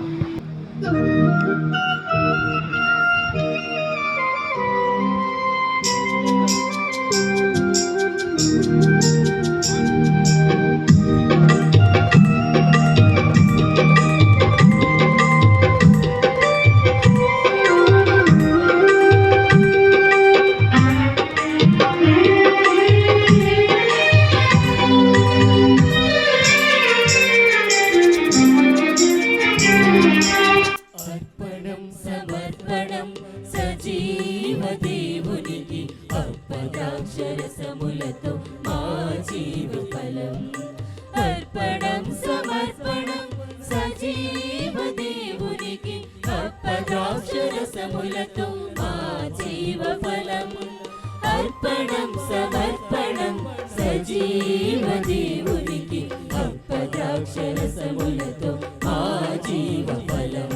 ద్రాక్షరసములతో మా జీవ ఫలం అర్పణం సమర్పణం సజీవ దేవునికి అప్పద్రాక్షరసములతో మా జీవ ఫలం అర్పణం సమర్పణం సజీవ దేవునికి అప్పద్రాక్షరసములతో మా జీవ ఫలం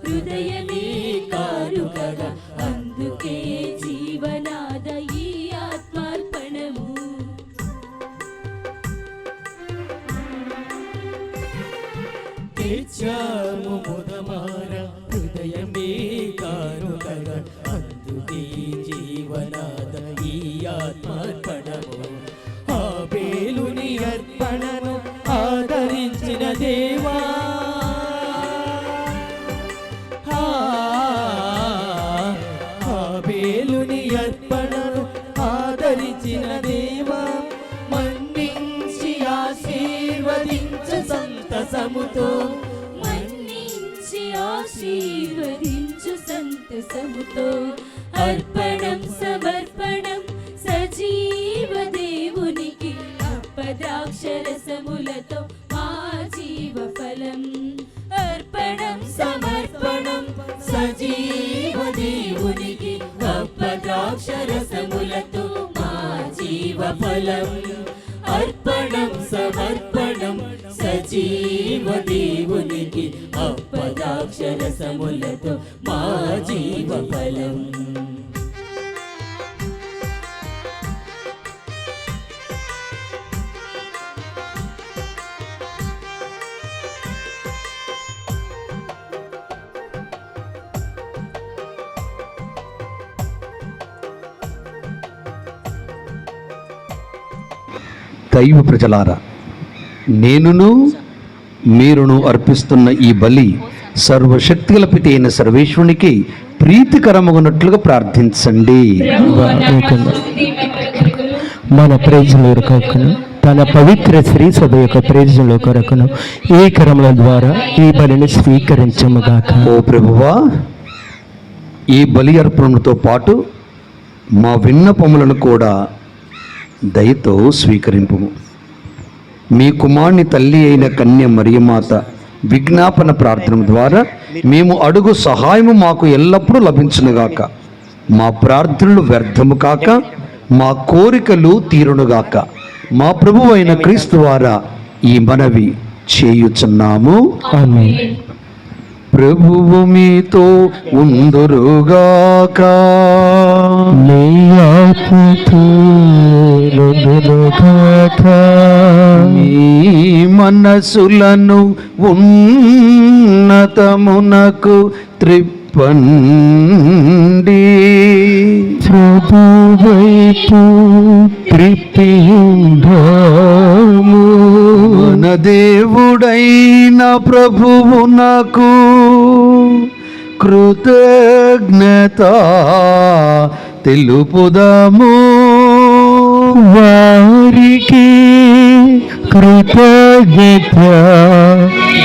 హృదయమే కారుకగా అందుకే జీవనాద ఈ ఆత్మార్పణము తెచ్చాము ముదమార హృదయమే కారుకగా అందుకే జీవనాద ఈ ఆత్మార్పణము ఆబేలుని అర్పణను ఆదరించిన దేవా ఆబేలుని అర్పణను ఆదరించిన దేవా మన్నించి ఆశీర్వదించు సంతసముతో మన్నించి ఆశీర్వదించు సంతసముతో అర్పణం సమర్పణం సజీవ దేవునికి అప్పద్రాక్షరసములతో మా జీవ ఫలం అర్పణం సమర్పణం సజీవ దేవునికి అప్పద్రాక్షరసములతో మా జీవ ఫలం అర్పణం సమర్పణం సజీవ దేవునికి అప్పద్రాక్షరసములతో మా జీవ ఫలం దైవ ప్రజలారా, నేనును మీరును అర్పిస్తున్న ఈ బలి సర్వశక్తిగల పితి అయిన సర్వేశ్వరునికి ప్రీతికరమగునట్లుగా ప్రార్థించండి. మన ప్రయోజనం కొరకును తన పవిత్ర శ్రీ సభ యొక్క ప్రయోజనం కొరకును ఈ కరముల ద్వారా ఈ బలిని స్వీకరించముగాక. ఓ ప్రభువా, ఈ బలి అర్పణతో పాటు మా విన్నపములను కూడా దయతో స్వీకరింపు. మీ కుమారుని తల్లి అయిన కన్య మరియమాత విజ్ఞాపన ప్రార్థన ద్వారా మేము అడుగు సహాయము మాకు ఎల్లప్పుడూ లభించునుగాక. మా ప్రార్థనలు వ్యర్థము కాక మా కోరికలు తీరునుగాక. మా ప్రభువు అయిన క్రీస్తు ద్వారా ఈ మనవి చేయుచున్నాము. ఆమేన్. ప్రభువు మీతో ఉందురుగాక. నీ ఆత్మతోనుగాక. మీ మనసులను ఉన్నతమునకు త్రిప్పండి. ప్రభువైపు త్రిప్పియుండాము. మన దేవుడైన ప్రభువునకు కృతజ్ఞత తెలుపుదాము. వారికి కృతజ్ఞత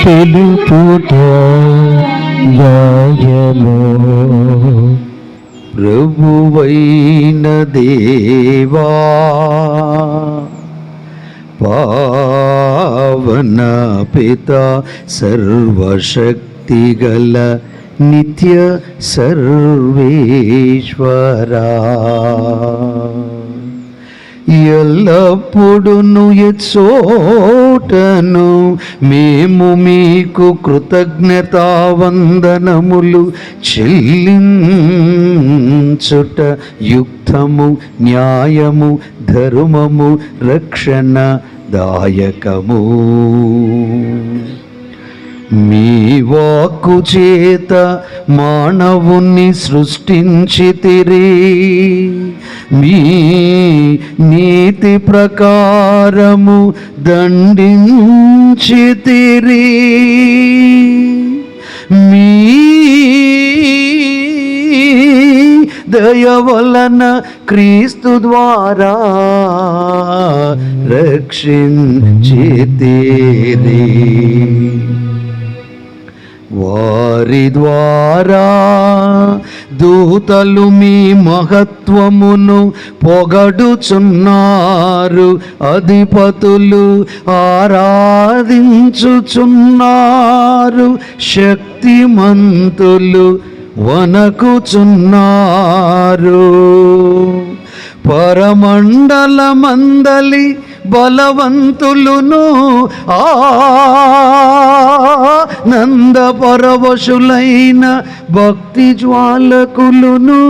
తెలుపుట న్యాయము. ప్రభువైన దేవా, పావన పిత సర్వశక్తిగల నిత్య సర్వేశ్వరా, ఎల్లప్పుడును ఎచ్చోటను మేము మీకు కృతజ్ఞతావందనములు చెల్లించుట యుక్తము, న్యాయము, ధర్మము, రక్షణ దాయకము. మీ వాక్కు చేత మానవుని సృష్టించితిరి, మీ నీతి ప్రకారము దండించితిరి, మీ దయ వలన క్రీస్తు ద్వారా రక్షించితిరి. వారి ద్వారా దూతలు మీ మహత్వమును పొగడుచున్నారు, అధిపతులు ఆరాధించుచున్నారు, శక్తిమంతులు వనకుచున్నారు. పరమండలమందలి బలవంతులును ఆనంద పరవశులైన భక్తి జ్వాలకులును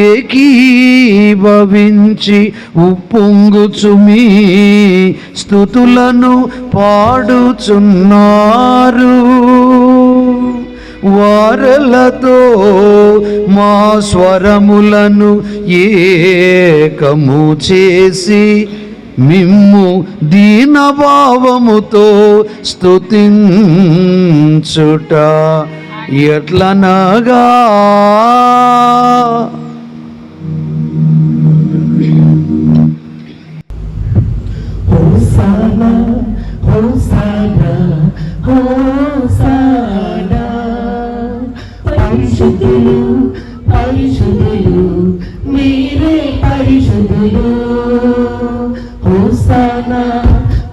ఏకీభవించి ఉప్పొంగుచు మీ స్తుతులను పాడుచున్నారు. వారలతో మా స్వరములను ఏకము చేసి మిమ్ము దీనభావముతో స్తుతించుట ఎట్లనగా హోసానా హోసానా హోసానా, పరిశుద్ధులు పరిశుద్ధులు మీరే పరిశుద్ధులు. హోసానా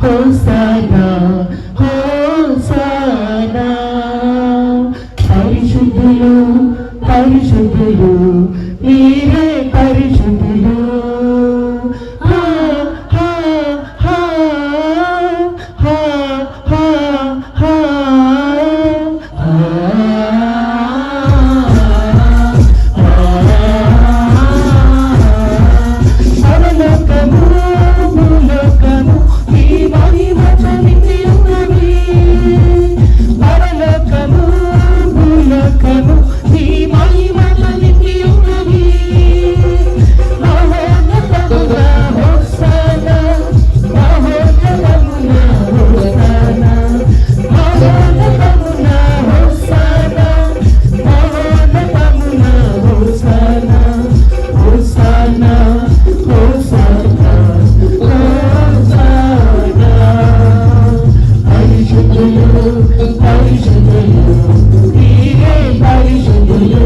హోసానా హోసానా, పరిశుద్ధులు పరిశుద్ధులు మీరే పరిశుద్ధులు. హా హా హా హా హా హా. పరలోకము భూలోకము మీ మహిమతో నిండి ఉన్నవి. పరలోకము భూలోకము మీ మహిమతో నిండి ఉన్నవి. మహోన్నతముగా హోసానా, మహోన్నతముగా హోసానా, మహోన్నతముగా హోసానా, మహోన్నతముగా హోసానా. హోసానా హోసానా హోసానా, పరిశుద్ధులు పరిశుద్ధులు మీరే పరిశుద్ధులు.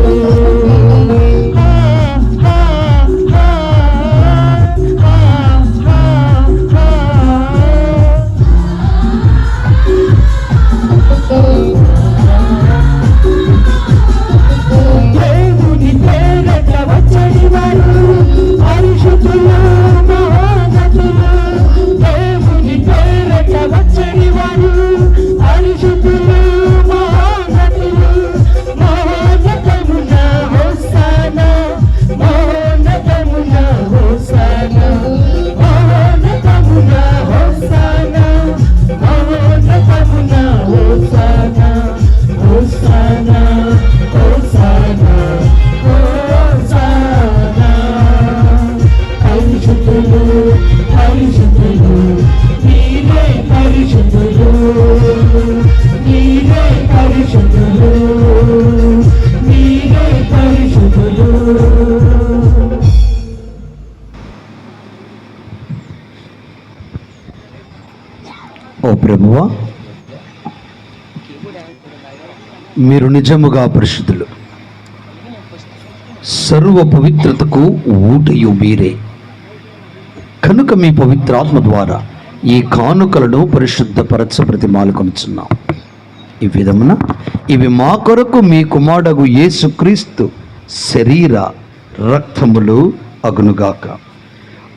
హా హా హా హా హా హా. దేవుని పేరట వచ్చని వారు పరిశుద్ధులు మహోన్నతులు. దేవుని పేరట వచ్చని వారు పరిశుద్ధులు మహోన్నతులు. మహోన్నతమున హోసానా, మహోన్నతమున హోసానా, మహోన్నతమున హోసానా, మహోన్నతమున హోసానా. హోసానా హోసానా హోసానా, పరిశుద్ధులు పరిశుద్ధులు మీరే పరిశుద్ధులు. మీరే పరిశుద్ధులు మీరే పరిశుద్ధులు. ఓ ప్రభువా, మీరు నిజముగా పరిశుద్ధులు, సర్వ పవిత్రతకు ఊటయు మీరే. కనుక మీ పవిత్రాత్మ ద్వారా ఈ కానుకలను పరిశుద్ధపరచ ప్రతిమాలుకొనుచున్నాం. ఈ విధమున ఇవి మా కొరకు మీ కుమారుడగు యేసుక్రీస్తు శరీర రక్తములు అగునుగాక.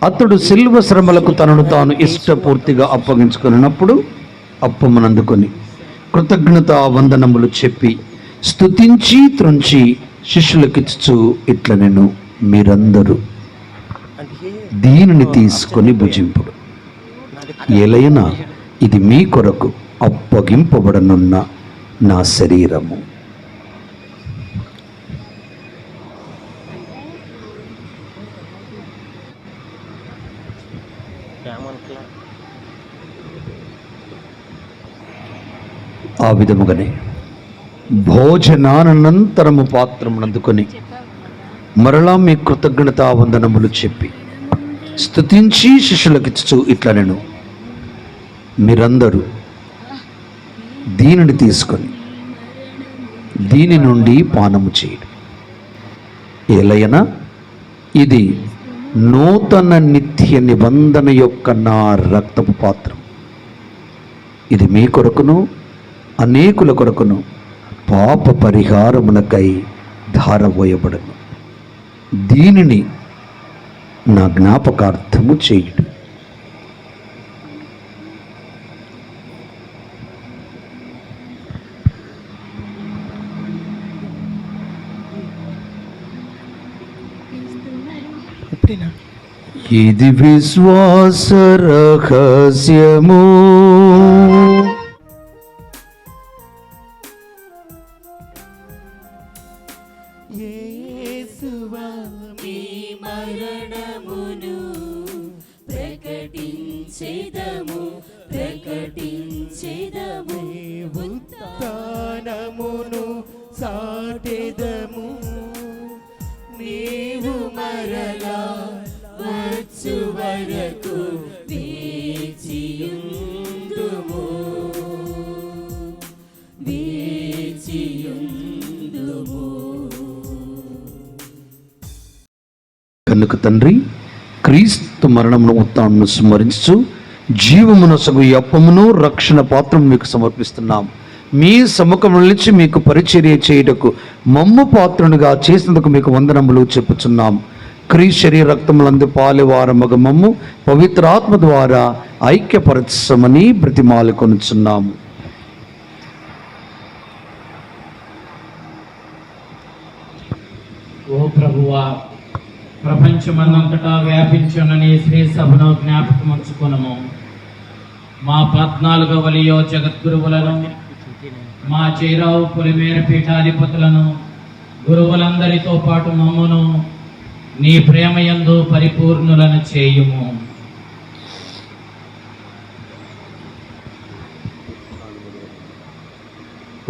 అతడు శిల్వ శ్రమలకు తనను తాను ఇష్టపూర్తిగా అప్పగించుకున్నప్పుడు అప్పమునందుకొని కృతజ్ఞతా వందనములు చెప్పి స్తుతించి త్రుంచి శిష్యులకిచ్చుచు ఇట్ల నేను, మీరందరూ దీనిని తీసుకొని భుజింపుడు, ఎలైనా ఇది మీ కొరకు అప్పగింపబడనున్న నా శరీరము. ఆ విధముగానే భోజనానంతరము పాత్రమును అందుకొని మరలా మీ కృతజ్ఞతా వందనములు చెప్పి స్తుతించి శిష్యులకిచ్చు ఇట్లా నేను, మీరందరూ దీనిని తీసుకొని దీని నుండి పానము చేయడం. ఏలయన ఇది నూతన నిత్య నిబంధన యొక్క నా రక్తపు పాత్రం. ఇది మీ కొరకును అనేకుల కొరకును పాప పరిహారమునకై ధారపోయబడను. దీనిని నా జ్ఞాపకార్థము చేయుడు. ఇది విశ్వాస రహస్యము. యేసువా మీ మరణమును ప్రకటించెదము, ప్రకటించెదము. ఉత్థానమును చాటెదము. నీవు మరలా వచ్చు వరకు వేచియుందుము, వేచియుందుము. కనుక తండ్రి, క్రీస్తు మరణమును ఉత్థానమును స్మరించు జీవమునసగు ఈ అప్పమును రక్షణ పాత్రము మీకు సమర్పిస్తున్నాం. మీ సముఖం నుంచి మీకు పరిచర్య చేయుటకు మమ్ము పాత్రునిగా చేసినందుకు మీకు వందనములు చెప్పుచున్నాం. క్రీస్తు శరీర రక్తములందు పాలువారమగు మమ్ము పవిత్రాత్మ ద్వారా ఐక్యపరచమని బ్రతిమాలుకొనుచున్నాము. ఓ ప్రభువా, ప్రపంచమందంతటా వ్యాపించున్న నీ శ్రీ సభను జ్ఞాపకం ఉంచుకొనుము. మా 14వ లియో జగద్గురువులను, మా చేరావు పొలిమేర పీఠాధిపతులను, గురువులందరితో పాటు మమ్మును నీ ప్రేమయందు పరిపూర్ణులను చేయుము.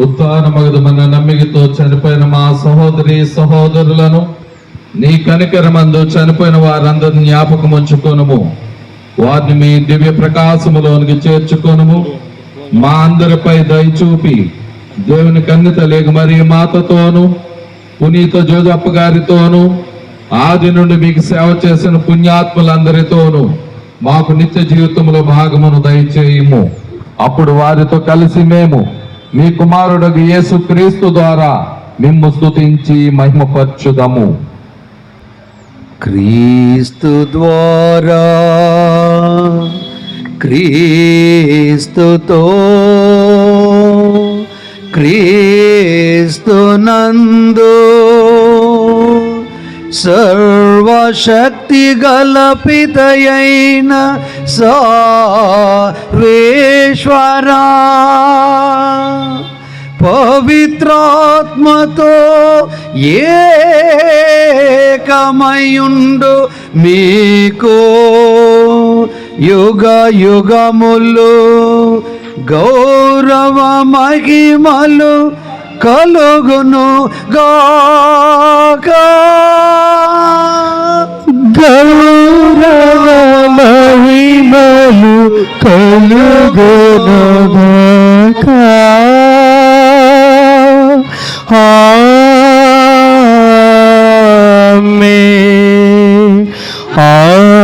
ఉత్థానమగుదమన్న నమ్మికతో చనిపోయిన మా సహోదరి సహోదరులను నీ కనికరమందు చనిపోయిన వారందరిని జ్ఞాపకం ఉంచుకొనుము. వారిని మీ దివ్య ప్రకాశములోనికి చేర్చుకొనుము. మా అందరిపై దయ చూపి దేవుని కన్యత లేక మరి మాతతోను పునీత జోజప్ప గారితోను ఆది నుండి మీకు సేవ చేసిన పుణ్యాత్ములందరితోనూ మాకు నిత్య జీవితంలో భాగమును దయచేయము. అప్పుడు వారితో కలిసి మేము మీ కుమారుడు యేసు క్రీస్తు ద్వారా మిమ్ము స్తుతించి మహిమపరచుదము. క్రీస్తు ద్వారా, క్రీస్తుతో, క్రీస్తునందు సర్వశక్తి గల పితయైన సర్వేశ్వరా, పవిత్రాత్మతో ఏకమయుండు మీకు యుగ యుగములు గౌరవ మహిమలు కలుగును గాక. గౌరవ మహిమలు కలుగును గాక. ఆమేన్, ఆమేన్.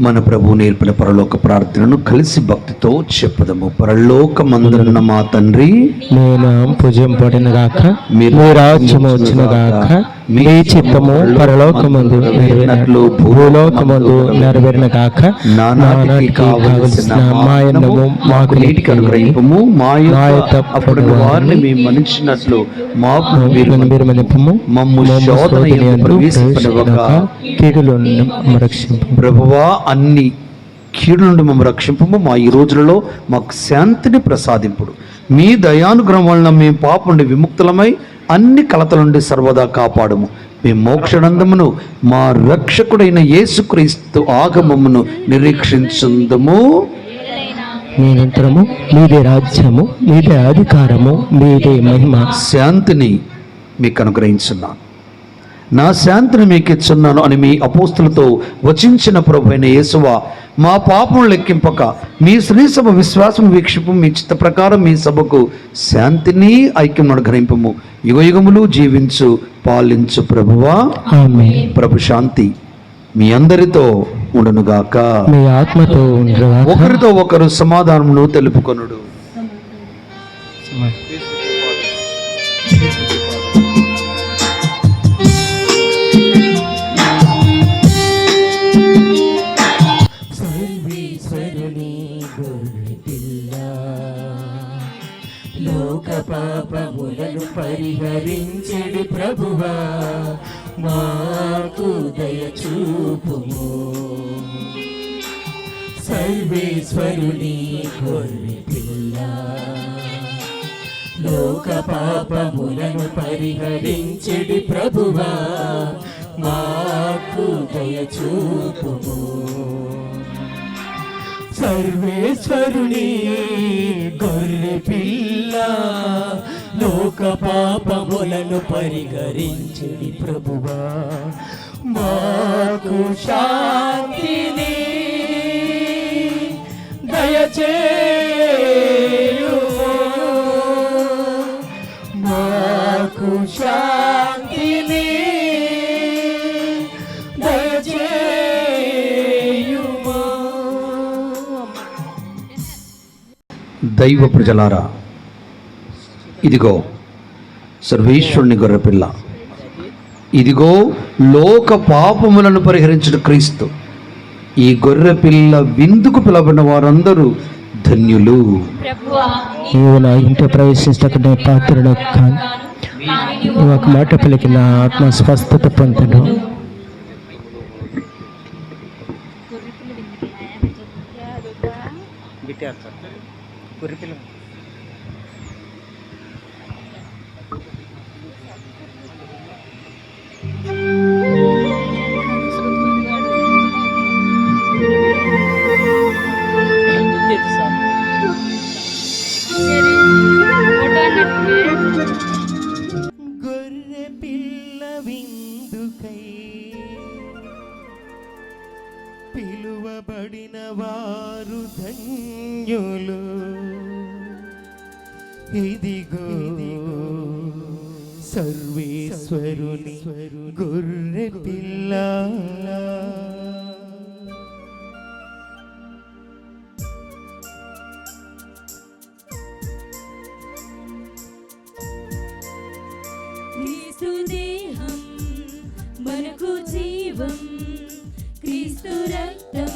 మన ప్రభు నేర్పిన పరలోక ప్రార్థనను కలిసి భక్తితో చెప్పదము. పరలోకమందున్న మా తండ్రి, మీ నామం పూజింపబడిన గాక, మీ రాజ్యము వచ్చిన గాక, మీ చిత్తము పరలోకమందు నెరవేరినట్లు భూలోకమందు నెరవేరిన గాక. నానాటికి కావలసిన మాయనము మాకు నేటికి అనుగ్రహింపము. మాయప్పుడు వారిని మేము మన్నించినట్లు మాకు మీరు మన్నింపము. మమ్ము శోధన యందు ప్రవేశింపనివ్వక కీడుల నుండి మమ్ము రక్షింపు. ప్రభువా, అన్ని కీడు నుండి మమ్మ రక్షింపము. మా ఈ రోజులలో మాకు శాంతిని ప్రసాదింపుడు. మీ దయానుగ్రహం వలన మేము పాప నుండి విముక్తులమై అన్ని కలతల నుండి సర్వదా కాపాడము. మీ మోక్షానందమును మా రక్షకుడైన యేసుక్రీస్తు ఆగమమును నిరీక్షించుందము. నిరంతరము మీదే రాజ్యము, మీదే అధికారము, మీదే మహిమ. శాంతిని మీకు అనుగ్రహించున్నాను, నా శాంతిని మీకు ఇచ్చున్నాను అని మీ అపోస్తులతో వచించిన ప్రభువైన యేసువా, మా పాపం లెక్కింపక మీ శ్రీసభ విశ్వాసం వీక్షింపు. మీ చిత్త ప్రకారం మీ సభకు శాంతిని ఐక్యం అనుగ్రహింపము. యుగయుగములు జీవించు పాలించు ప్రభువా. ఆమేన్. ప్రభు శాంతి మీ అందరితో ఉండునుగాక, మీ ఆత్మతో ఉండుగాక. ఒకరితో ఒకరు సమాధానమును తెలుపుకొనుడు. సర్వేశ్వరుని గొర్రెపిల్ల, లోక పాపములను పరిహరించెడి ప్రభువా, మాకు దయ చూపుము. సర్వేశ్వరుని గొర్రెపిల్ల, లోక పాపములను పరిహరించెడి ప్రభువా, మాకు దయ చూపుము. సర్వేశ్వరుని గొర్రెపిల్ల, లోక పాపములను పరిహరించెడి ప్రభువా, మాకు శాంతిని దయచేయుము. మాకు శాంతిని దయచేయుము. దైవ ప్రజలారా, ఇదిగో సర్వేశ్వరుని గొర్రెపిల్ల, ఇదిగో లోక పాపములను పరిహరించిన క్రీస్తు. ఈ గొర్రెపిల్ల విందుకు పిలవబడిన వారందరూ ధన్యులు. నీవు నా ఇంట ప్రవేశించకుండా పాత్రను కాను, నువ్వు ఒక మాట పలికి నా ఆత్మ స్వస్థత పొందను. గొర్రె పిల్ల విందుకై పిలువబడిన వారు ధన్యులు. ఇదిగో సర్వేశ్వరుని గొర్రె పిల్ల. క్రీస్తు దేహం మనకు జీవం, క్రీస్తు రక్తం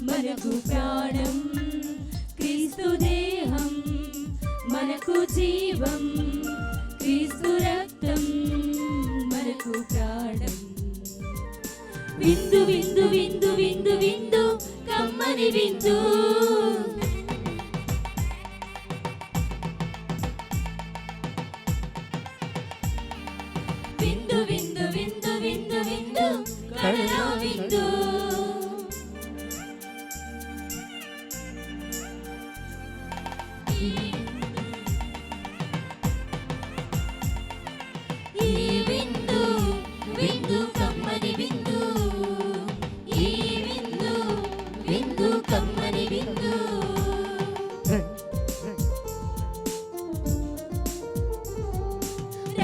మనకు ప్రాణం. క్రీస్తు దేహం మనకు జీవం, క్రీస్తు రక్తం మనకు ప్రాణం. విందు విందు విందు విందు విందు కమ్మని విందు. విందు విందు విందు విందు విందు కడలా విందు. ఈ విందు విందు కమ్మని విందు. ఈ విందు విందు కమ్మని విందు.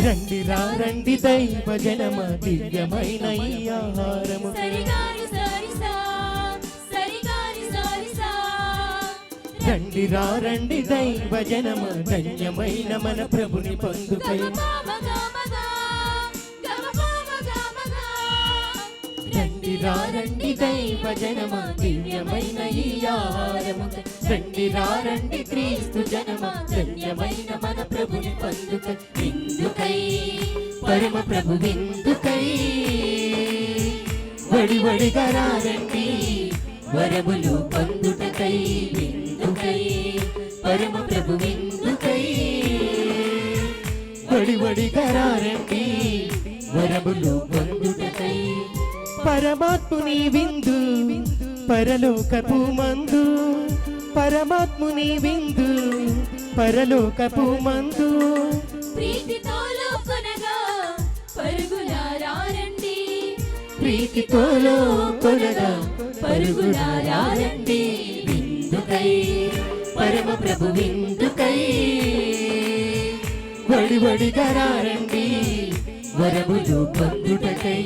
రండి రా రండి దైవ జనమ, దివ్యమైన ఈ ఆహారము. సరిగారి సరిసా రండి రండి దైవ జనమ ధన్యమైన మన ప్రభుని పొందుకై రండి రండి దైవ జనమ దివ్యమైన ఈ ఆహారము రండి రండి క్రీస్తు జనమ ధన్యమైన మన ప్రభుని పొందుకై విందుకై పరమ ప్రభు విందుకై వడివడిగా రండి వరములు పొందుటకై విందుకై పరమ ప్రభు విందుకై వడివడిగా రండి వరములు పొందుటకై పరమాత్ముని విందు పరలోకపు మందు పరమాత్ముని విందు పరలోకపు మందు ప్రీతితో లోకొనగా పరుగులారా రండి ప్రీతితో కొనగా పరుగులారా రండి విందుకై పరమ ప్రభు విందుకై వడివడిగా రండి వరములు పొందుటకై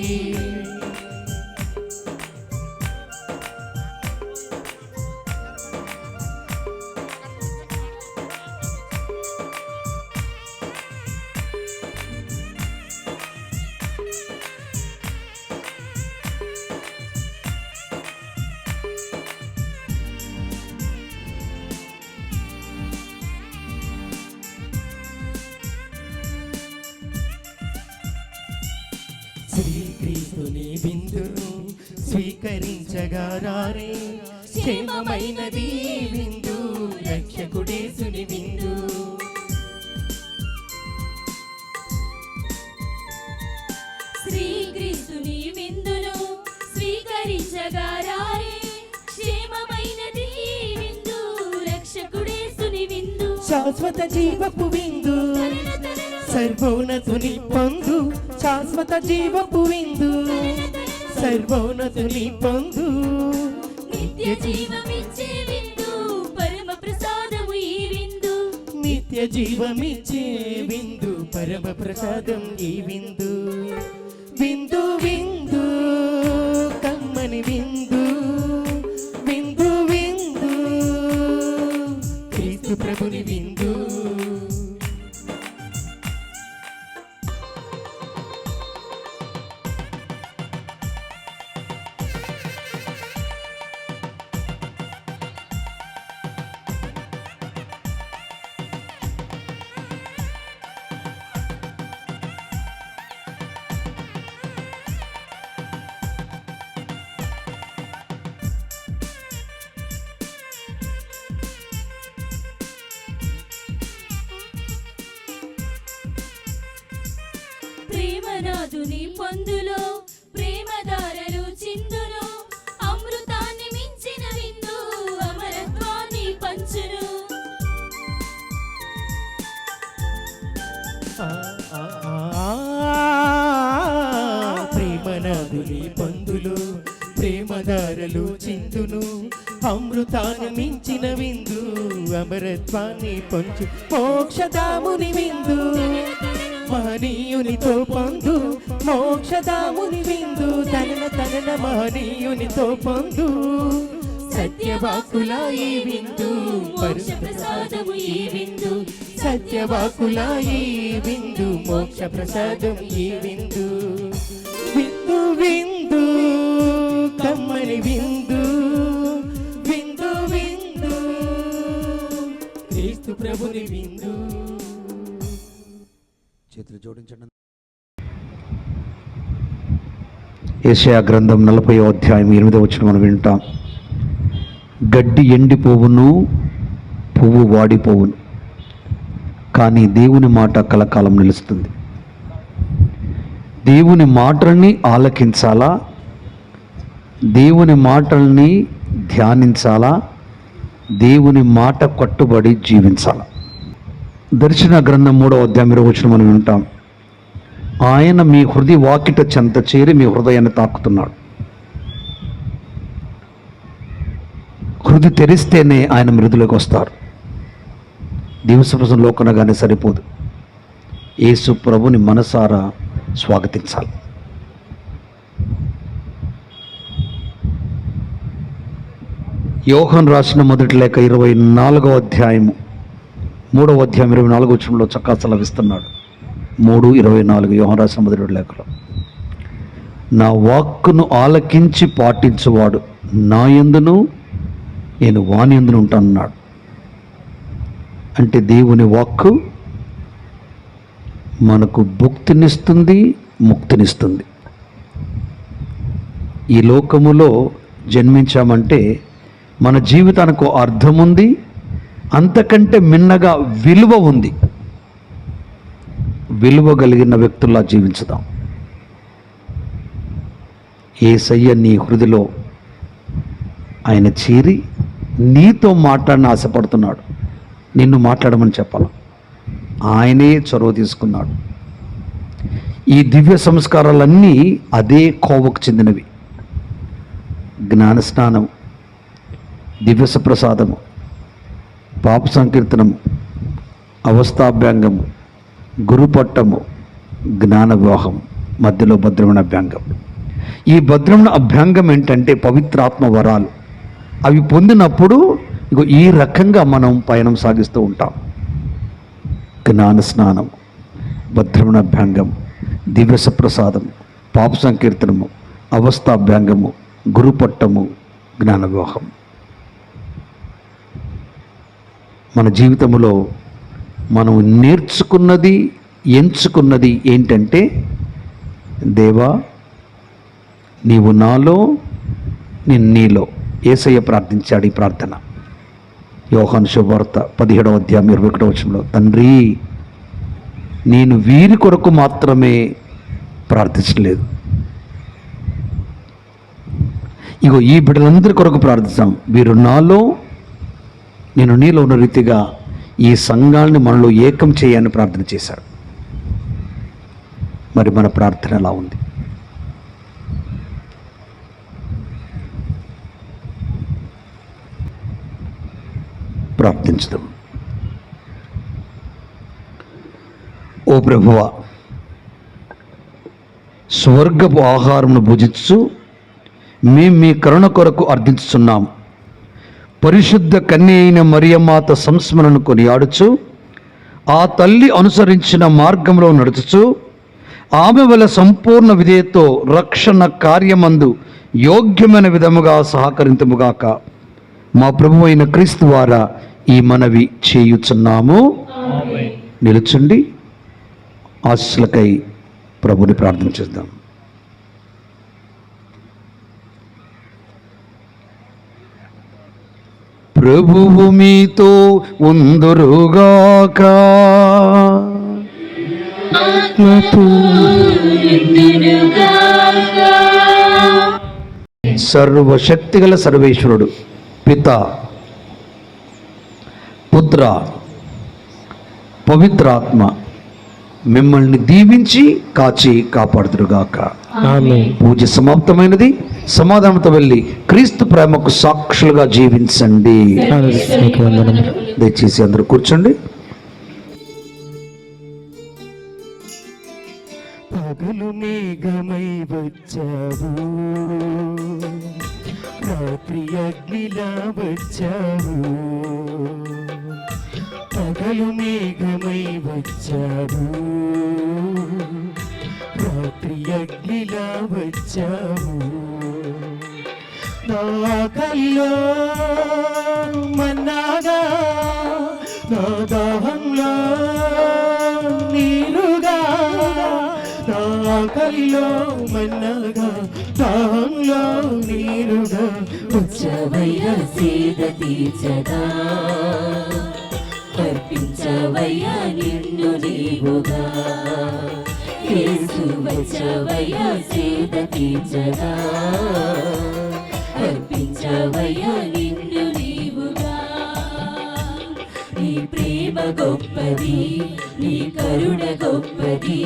శ్రీక్రీస్తుని విందును స్వీకరించగా రారే క్షేమమైనది విందు రక్షకుడేసుని విందు శ్రీక్రీస్తుని విందును స్వీకరించగా రారే క్షేమమైనది విందు రక్షకుడేసుని విందు శాశ్వత జీవపు విందు సర్వోన్నతుని పొందు శాశ్వత జీవపు విందు సర్వోన్నతుని పొందు నిత్య జీవమిచ్చే విందు పరమ ప్రసాదము ఈ విందు నిత్య జీవమిచ్చే విందు పరమ ప్రసాదం ఈ విందు విందు విందు కమ్మని విందు విందు విందు క్రీస్తు ప్రభుని విందు ప్రేమనాథుని పొందులో ప్రేమదారలు చిందును అమృతాన్ని మించిన విందు అమరత్వాన్ని పంచును ప్రేమనాథుని పొందులు ప్రేమదారలు చిందును అమృతాన్ని మించిన విందు అమరత్వాన్ని పంచు మోక్షదాముని విందు మహనీయునితో పొందు మోక్షదాముని విందు తనన మహనీయునితో పొందు సత్యవాకుల ఈ విందు మోక్ష ప్రసాదము ఈ విందు సత్యవాకుల ఈ విందు మోక్ష ప్రసాదం ఈ విందు విందు విందు కమ్మని విందు విందు విందు క్రీస్తు ప్రభుని విందు చేతులు జోడించండి. యెషయా గ్రంథం 40వ అధ్యాయం 8వ వచనం మనం వింటాం. గడ్డి ఎండిపోవును, పువ్వు వాడిపోవును, కానీ దేవుని మాట కలకాలం నిలుస్తుంది. దేవుని మాటల్ని ఆలకించాలా, దేవుని మాటల్ని ధ్యానించాలా, దేవుని మాట కట్టుబడి జీవించాలా. దర్శన గ్రంథం 3వ అధ్యాయం 20వ వచనం మనం వింటాం. ఆయన మీ హృదయ వాకిట చెంత చేరి మీ హృదయాన్ని తాకుతున్నాడు. హృదయ తెరిస్తేనే ఆయన మృదులోకి వస్తారు. దివసప్రసంలో కొనగానే సరిపోదు. యేసు ప్రభుని మనసారా స్వాగతించాలి. యోహాను రాసిన మొదటి లేఖ 24వ అధ్యాయము 3వ అధ్యాయం 24వ వచనంలో చక్కా సెలవిస్తున్నాడు. 3:24 యోహాను రాసిన మొదటి లేఖలో, నా వాక్కును ఆలకించి పాటించువాడు నా యందును నేను వాని యందును ఉంటానన్నాడు. అంటే దేవుని వాక్కు మనకు భుక్తినిస్తుంది, ముక్తినిస్తుంది. ఈ లోకములో జన్మించామంటే మన జీవితానికి అర్థం ఉంది, అంతకంటే మిన్నగా విలువ ఉంది. విలువ కలిగిన వ్యక్తుల్లా జీవించుదాం. యేసయ్య నీ హృదయలో ఆయన చేరి నీతో మాట్లాడిన ఆశపడుతున్నాడు. నిన్ను మాట్లాడమని చెప్పాలి. ఆయనే చొరవ తీసుకున్నాడు. ఈ దివ్య సంస్కారాలన్నీ అదే కోవకు చెందినవి. జ్ఞానస్నానం, దివ్య ప్రసాదము, పాప సంకీర్తనము, అవస్థాభ్యంగము, గురుపట్టము, జ్ఞాన వివాహం, మధ్యలో భద్రమణ అభ్యంగం. ఈ భద్రమణ అభ్యంగం ఏంటంటే పవిత్రాత్మ వరాలు. అవి పొందినప్పుడు ఇగో ఈ రకంగా మనం పయనం సాగిస్తూ ఉంటాం. జ్ఞాన స్నానం, భద్రమణ అభ్యంగం, దివ్య ప్రసాదం, పాప సంకీర్తనము, అవస్థాభ్యంగము, గురుపట్టము, జ్ఞాన వివాహం. మన జీవితంలో మనం నేర్చుకున్నది, ఎంచుకున్నది ఏంటంటే, దేవా నీవు నాలో, నేను నీలో. యేసయ్య ప్రార్థించాడు ఈ ప్రార్థన. యోహాను శుభవార్త 17వ అధ్యాయం 21వ వచనంలో, తండ్రి నేను వీరి కొరకు మాత్రమే ప్రార్థించలేదు, ఇగో ఈ బిడ్డలందరి కొరకు ప్రార్థిస్తాం. వీరు నాలో, నేను నీలో ఉన్న రీతిగా ఈ సంఘాన్ని మనలో ఏకం చేయని ప్రార్థన చేశాడు. మరి మన ప్రార్థన ఎలా ఉంది? ప్రార్థించుదాం. ఓ ప్రభువా, స్వర్గపు ఆహారమును భుజించు మేము మీ కరుణ కొరకు అర్థించుచున్నాం. పరిశుద్ధ కన్య అయిన మరియమాత సంస్మరణను కొనియాడుచు, ఆ తల్లి అనుసరించిన మార్గంలో నడుచుచు, ఆమె వల్ల సంపూర్ణ విధేయతో రక్షణ కార్యమందు యోగ్యమైన విధముగా సహకరింతుముగాక. మా ప్రభు అయిన క్రీస్తు ద్వారా ఈ మనవి చేయుచున్నాము. నిలుచుండి ఆశీస్సులకై ప్రభుని ప్రార్థన చేద్దాం. ప్రభువు మీతో ఉందురుగాక. సర్వశక్తిగల సర్వేశ్వరుడు పిత, పుత్ర, పవిత్రాత్మ మిమ్మల్ని దీవించి కాచి కాపాడుదురుగాక. పూజ సమాప్తమైనది. సమాధానంతో వెళ్ళి క్రీస్తు ప్రేమకు సాక్షులుగా జీవించండి. దయచేసి అందరూ కూర్చోండి. పగలు మేఘమై వచ్చావు, రాత్రి అగ్నిలా వచ్చావు. పగలు మేఘమై వచ్చావు, రాత్రి అగ్నిలా వచ్చావు. నా కల్లో మన్నాగా, నా దాహంలో నీరుగా. నా కల్లో మన్నాగా, దాహంలో నీరుగా. వచ్చవయ్యా సేద తీర్చగా, అర్పించవయ్యా నిన్ను నీవుగా. యేసు వచ్చవయ్యా సేద తీర్చగా, అర్పించవయ్యా నిన్ను నీవుగా. నీ ప్రేమ గొప్పది, నీ కరుణ గొప్పది,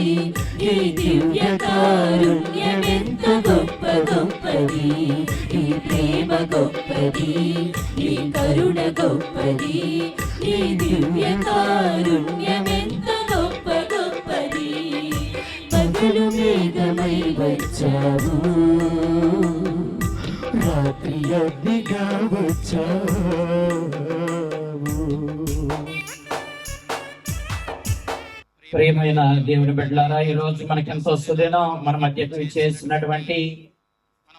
నీ దివ్య కారుణ్యమెంత గొప్ప గొప్పది. నీ ప్రేమ గొప్పది, నీ కరుణ గొప్పది, నీ దివ్య కారుణ్యమెంత గొప్ప గొప్పది. పగలు మేఘమై వచ్చావు, రాత్రి అగ్నిగా వచ్చావు. ప్రియమైన దేవుని బిడ్డలారా, ఈ రోజు మనకెంతో సుదినం మన మధ్యకు చేసినటువంటి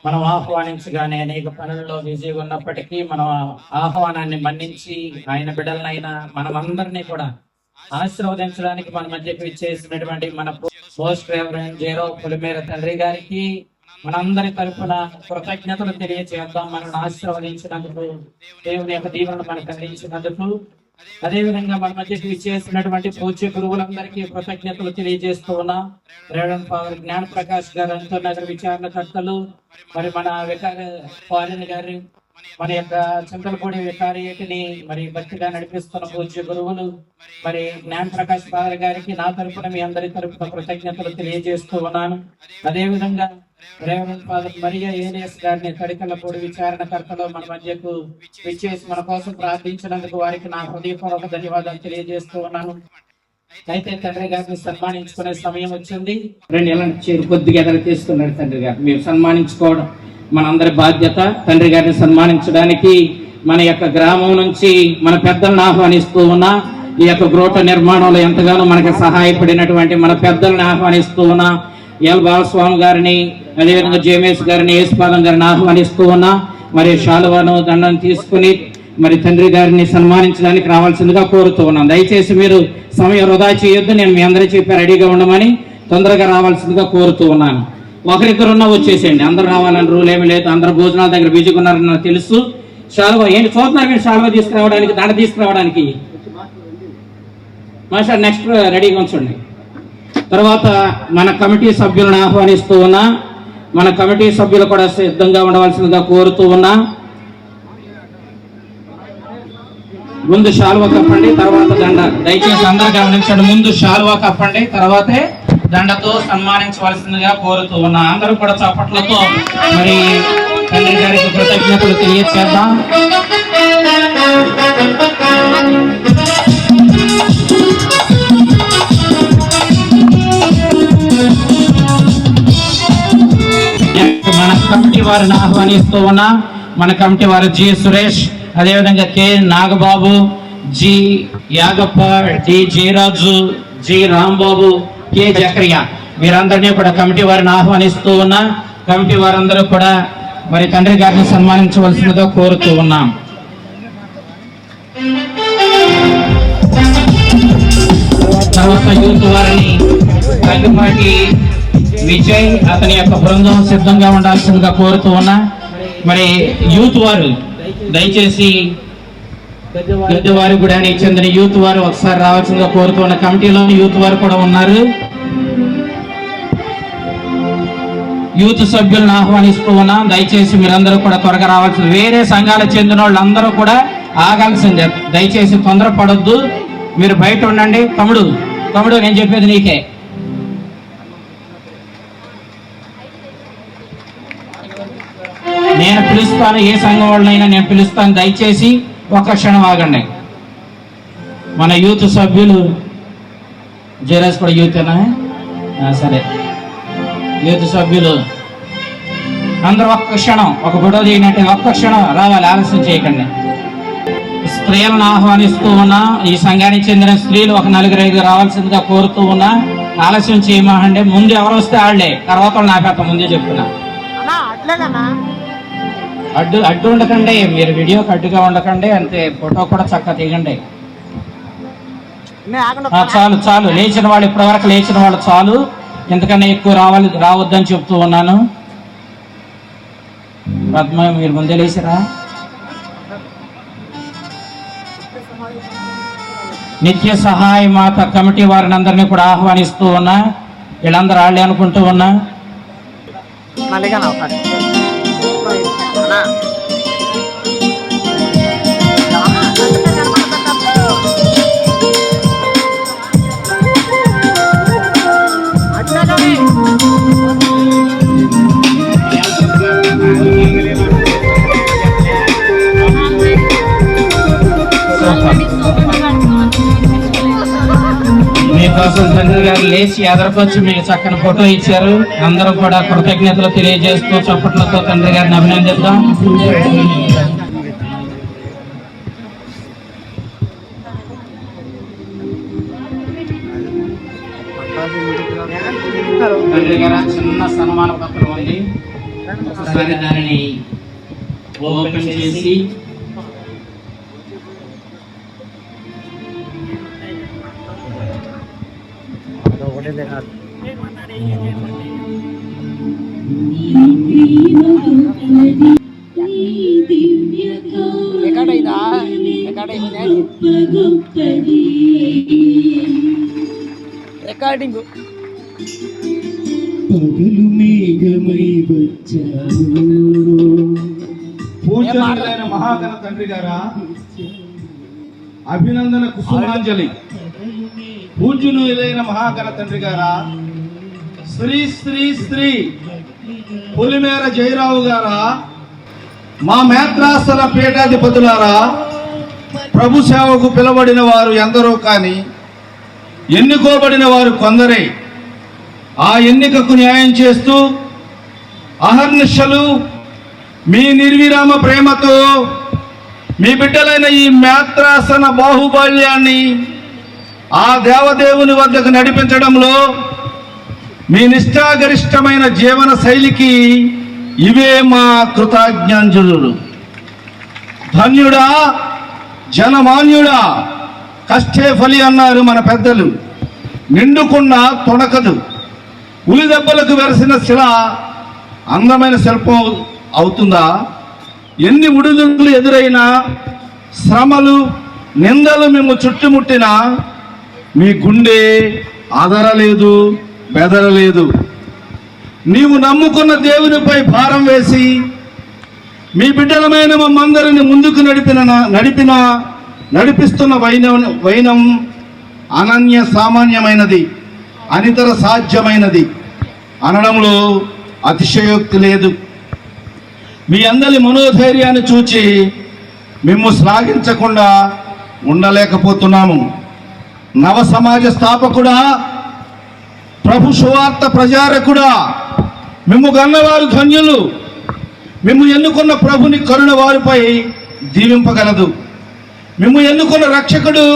మనం ఆహ్వానించగానే అనేక పనుల్లో బిజీగా ఉన్నప్పటికీ మనం ఆహ్వానాన్ని మన్నించి ఆయన బిడ్డలనైనా మనమందరినీ కూడా ఆశీర్వదించడానికి మన మధ్యకు చేసినటువంటి మన పోస్ట్ రెవరెండ్ జేరో పులిమేర తండ్రి గారికి మనందరి తరఫున కృతజ్ఞతలు తెలియజేద్దాం. మనల్ని ఆశీర్వదించినందుకు, దేవుని యొక్క దీవెనలు మనకు అందించినందుకు, అదేవిధంగా మన మధ్యకి చేసినటువంటి పూజ్య గురువులందరికీ కృతజ్ఞతలు తెలియజేస్తూ ఉన్నాం. రెవరెండ్ ఫాదర్ జ్ఞాన ప్రకాష్ గారు, అంతో నగర విచారణకర్తలు, మరి మన వికారి ఫారిన్ గారి, మన యొక్క చింతలపూడి వికారియేటిని మరి భక్తిగా నడిపిస్తున్న పూజ్య గురువులు మరి జ్ఞాన ప్రకాష్ ఫాదర్ గారికి నా తరఫున మీ అందరి తరఫున కృతజ్ఞతలు తెలియజేస్తూ ఉన్నాను. అదేవిధంగా రెవరెండ్ ఫాదర్ మరియా ఏలియస్ గారిని తడికల్లపూడి విచారణకర్తలు మన మధ్యకు విచ్చేసి మన కోసం ప్రార్థించినందుకు వారికి నా హృదయపూర్వక ధన్యవాదాలు తెలియజేస్తూ ఉన్నాను. అయితే తండ్రి గారిని సన్మానించుకునే సమయం వచ్చింది. 2 ఏళ్ళ చేరు కొద్దిగా ఎదురు తీసుకున్నారు తండ్రి గారు. మీరు సన్మానించుకోవడం మనందరి బాధ్యత. తండ్రి గారిని సన్మానించడానికి మన యొక్క గ్రామం నుంచి మన పెద్దలను ఆహ్వానిస్తూ ఉన్నా, ఈ యొక్క గ్రోట నిర్మాణంలో ఎంతగానో మనకి సహాయపడినటువంటి మన పెద్దలను ఆహ్వానిస్తూ ఉన్నా, ఎల్ బాలస్వామి గారిని, అదేవిధంగా జేమేష్ గారిని, యేసుపాదం గారిని ఆహ్వానిస్తూ ఉన్నా. మరి శాలువాను దండం తీసుకుని మరి తండ్రి గారిని సన్మానించడానికి రావాల్సిందిగా కోరుతూ ఉన్నాను. దయచేసి మీరు సమయం వృధా చేయొద్దు. నేను మీ అందరూ చెప్పి రెడీగా ఉండమని తొందరగా రావాల్సిందిగా కోరుతూ ఉన్నాను. ఒకరిద్దరున్నా వచ్చేసేయండి, అందరూ రావాలని రూల్ ఏమీ లేదు. అందరు భోజనాల దగ్గర బిజీగా ఉన్నారని నాకు తెలుసు. శాలువా ఏంటి చూస్తున్నారు మీరు? శాలువా తీసుకురావడానికి, దండ తీసుకురావడానికి మాస్టర్ నెక్స్ట్ రెడీగా ఉంచండి. తర్వాత మన కమిటీ సభ్యులను ఆహ్వానిస్తూ ఉన్నా. మన కమిటీ సభ్యులు కూడా సిద్ధంగా ఉండవలసిందిగా కోరుతూ ఉన్నా. ముందు శాలువా కప్పండి, తర్వాత దండ. దయచేసి అందరూ గమనించండి, ముందు శాలువా కప్పండి, తర్వాతే దండతో సన్మానించవలసిందిగా కోరుతూ ఉన్నా. అందరూ కూడా చప్పట్లతో మరి తండ్రి గారికి కృతజ్ఞతలు తెలియజేద్దాం. మన కమిటీ వారిని ఆహ్వానిస్తూ ఉన్నా. మన కమిటీ వారు జి సురేష్, అదేవిధంగా K Nagababu, G Yagappa, D Jayaraju, G Rambabu, K Zakaria, వీరందరినీ కూడా కమిటీ వారిని ఆహ్వానిస్తూ ఉన్నా. కమిటీ వారందరూ కూడా మరి తండ్రి గారిని సన్మానించవలసిందిగా కోరుతూ ఉన్నాం. తర్వాత యూత్ వారిని రంగపాటి విజయ్, అతని యొక్క బృందం సిద్ధంగా ఉండాల్సిందిగా కోరుతూ ఉన్నా. మరి యూత్ వారు దయచేసి పెద్దవారి గుడానికి చెందిన యూత్ వారు ఒకసారి రావాల్సిందిగా కోరుతూ ఉన్న. కమిటీలో యూత్ వారు కూడా ఉన్నారు. యూత్ సభ్యులను ఆహ్వానిస్తూ ఉన్నాం. దయచేసి మీరందరూ కూడా త్వరగా రావాల్సింది. వేరే సంఘాలకు చెందిన వాళ్ళందరూ కూడా ఆగాల్సిందే. దయచేసి తొందరపడొద్దు, మీరు బయట ఉండండి. తమ్ముడు నేను చెప్పేది నీకే. నేను పిలుస్తాను, ఏ సంఘం వాళ్ళనైనా నేను పిలుస్తాను. దయచేసి ఒక్క క్షణం ఆగండి. మన యూత్ సభ్యులు జయరాజ్ కూడా యూతేనా? సరే, యూత్ సభ్యులు అందరూ ఒక్క క్షణం, ఒక గొడవ చేయనట్టు ఒక్క క్షణం రావాలి, ఆలస్యం చేయకండి. స్త్రీలను ఆహ్వానిస్తూ ఉన్నా. ఈ సంఘానికి చెందిన స్త్రీలు ఒక 4-5 రావాల్సిందిగా కోరుతూ ఉన్నా. ఆలస్యం చేయమండి. ముందు ఎవరు వస్తే వాళ్ళే, తర్వాత వాళ్ళు నాపేత ముందే చెప్తున్నా. అడ్డు ఉండకండి, మీరు వీడియోకి అడ్డుగా ఉండకండి. అంతే, ఫోటో కూడా చక్కగా తీయండి. చాలు లేచిన వాళ్ళు, ఇప్పటివరకు లేచిన వాళ్ళు చాలు. ఎందుకన్నా ఎక్కువ రావద్దని చెప్తూ ఉన్నాను. పద్మ, మీరు ముందే లేచిరా. నిత్య సహాయ మాత కమిటీ వారిని అందరినీ కూడా ఆహ్వానిస్తూ ఉన్నా. వీళ్ళందరూ వాళ్ళే అనుకుంటూ ఉన్నా. మీకోసం తండ్రి గారు లేచి ఎదరకొచ్చి మీకు చక్కని ఫోటో ఇచ్చారు. అందరూ కూడా కృతజ్ఞతలు తెలియజేస్తూ చప్పట్లతో తండ్రి గారిని అభినందిద్దాం. తండ్రి గారు చిన్న సన్మాన పత్రం ఉంది, ఒకసారి దానిని ఓపెన్ చేసి రికార్డింగ్ పగలు మేఘమై వచ్చావు. పూజనీయులైన మహాగణ తండ్రి గారా, అభినందన కుసుమాంజలి. పూజనీయులైన మహాగణ తండ్రి గారా, శ్రీ శ్రీ శ్రీ పులిమేర జయరావు గారా, మా మేత్రాసన పీఠాధిపతులారా, ప్రభు సేవకు పిలబడిన వారు ఎందరో కానీ ఎన్నుకోబడిన వారు కొందరే. ఆ ఎన్నికకు న్యాయం చేస్తూ అహర్నిశలు మీ నిర్విరామ ప్రేమతో మీ బిడ్డలైన ఈ మేత్రాసన బాహుబల్యాన్ని ఆ దేవదేవుని వద్దకు నడిపించడంలో మీ నిష్ఠాగరిష్టమైన జీవన శైలికి ఇవే మా కృతజ్ఞాంజలులు. ధన్యుడా జనమాన్యుడా, కష్టే ఫలి అన్నారు మన పెద్దలు. నిండుకున్న తొణకదు, ఉలిదెబ్బలకు వెరసిన శిల అందమైన శిల్పం అవుతుందా? ఎన్ని ఉడుదులు ఎదురైనా, శ్రమలు నిందలు మేము చుట్టుముట్టినా మీ గుండె ఆదరలేదు, బెదరలేదు. నీవు నమ్ముకున్న దేవునిపై భారం వేసి మీ బిడ్డలమైన మమ్మందరిని ముందుకు నడిపిస్తున్న వైనం అనన్య సామాన్యమైనది, అనితర సాధ్యమైనది అనడంలో అతిశయోక్తి లేదు. మీ అందరి మనోధైర్యాన్ని చూచి మేము శ్లాఘించకుండా ఉండలేకపోతున్నాము. నవ సమాజ స్థాపకుడా, ప్రభు సువార్త ప్రచారకుడా, మేము గన్నవారు ధన్యులు. మేము ఎన్నుకున్న ప్రభుని కరుణ వారిపై దీవింపగలదు. మేము ఎన్నుకున్న రక్షకుడు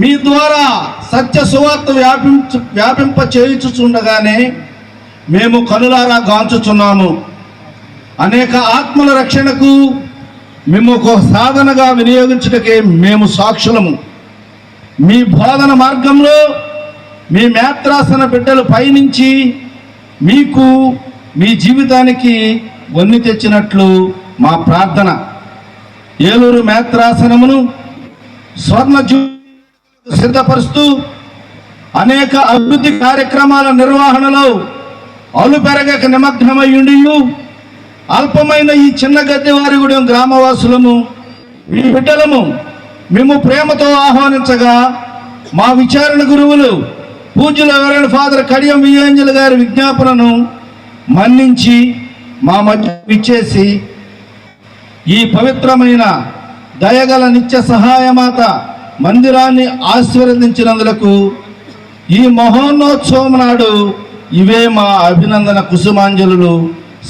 మీ ద్వారా సత్య సువార్త వ్యాపింప చేయుచుచుండగానే మేము కనులారా గాంచుచున్నాము. అనేక ఆత్మల రక్షణకు మేము ఒక సాధనగా వినియోగించుటకే మేము సాక్షులము. మీ బోధన మార్గంలో మీ మేత్రాసన బిడ్డలు పయనించి మీకు మీ జీవితానికి వన్ని తెచ్చినట్లు మా ప్రార్థన. ఏలూరు మేత్రాసనమును స్వర్ణ సిద్ధపరుస్తూ అనేక అభివృద్ధి కార్యక్రమాల నిర్వహణలో అలుపెరగక నిమగ్నమయ్యుండి అల్పమైన ఈ చిన్న గద్దెవారిగూడెం గ్రామవాసులము మీ బిడ్డలము మేము ప్రేమతో ఆహ్వానించగా మా విచారణ గురువులు పూజ్యుల రెవరెండ్ ఫాదర్ కడియం విజయాంజలి గారి విజ్ఞాపనను మన్నించి మా మధ్య ఇచ్చేసి ఈ పవిత్రమైన దయగల నిత్య సహాయమాత మందిరాన్ని ఆశీర్వదించినందులకు ఈ మహోన్నోత్సవం నాడు ఇవే మా అభినందన కుసుమాంజలులు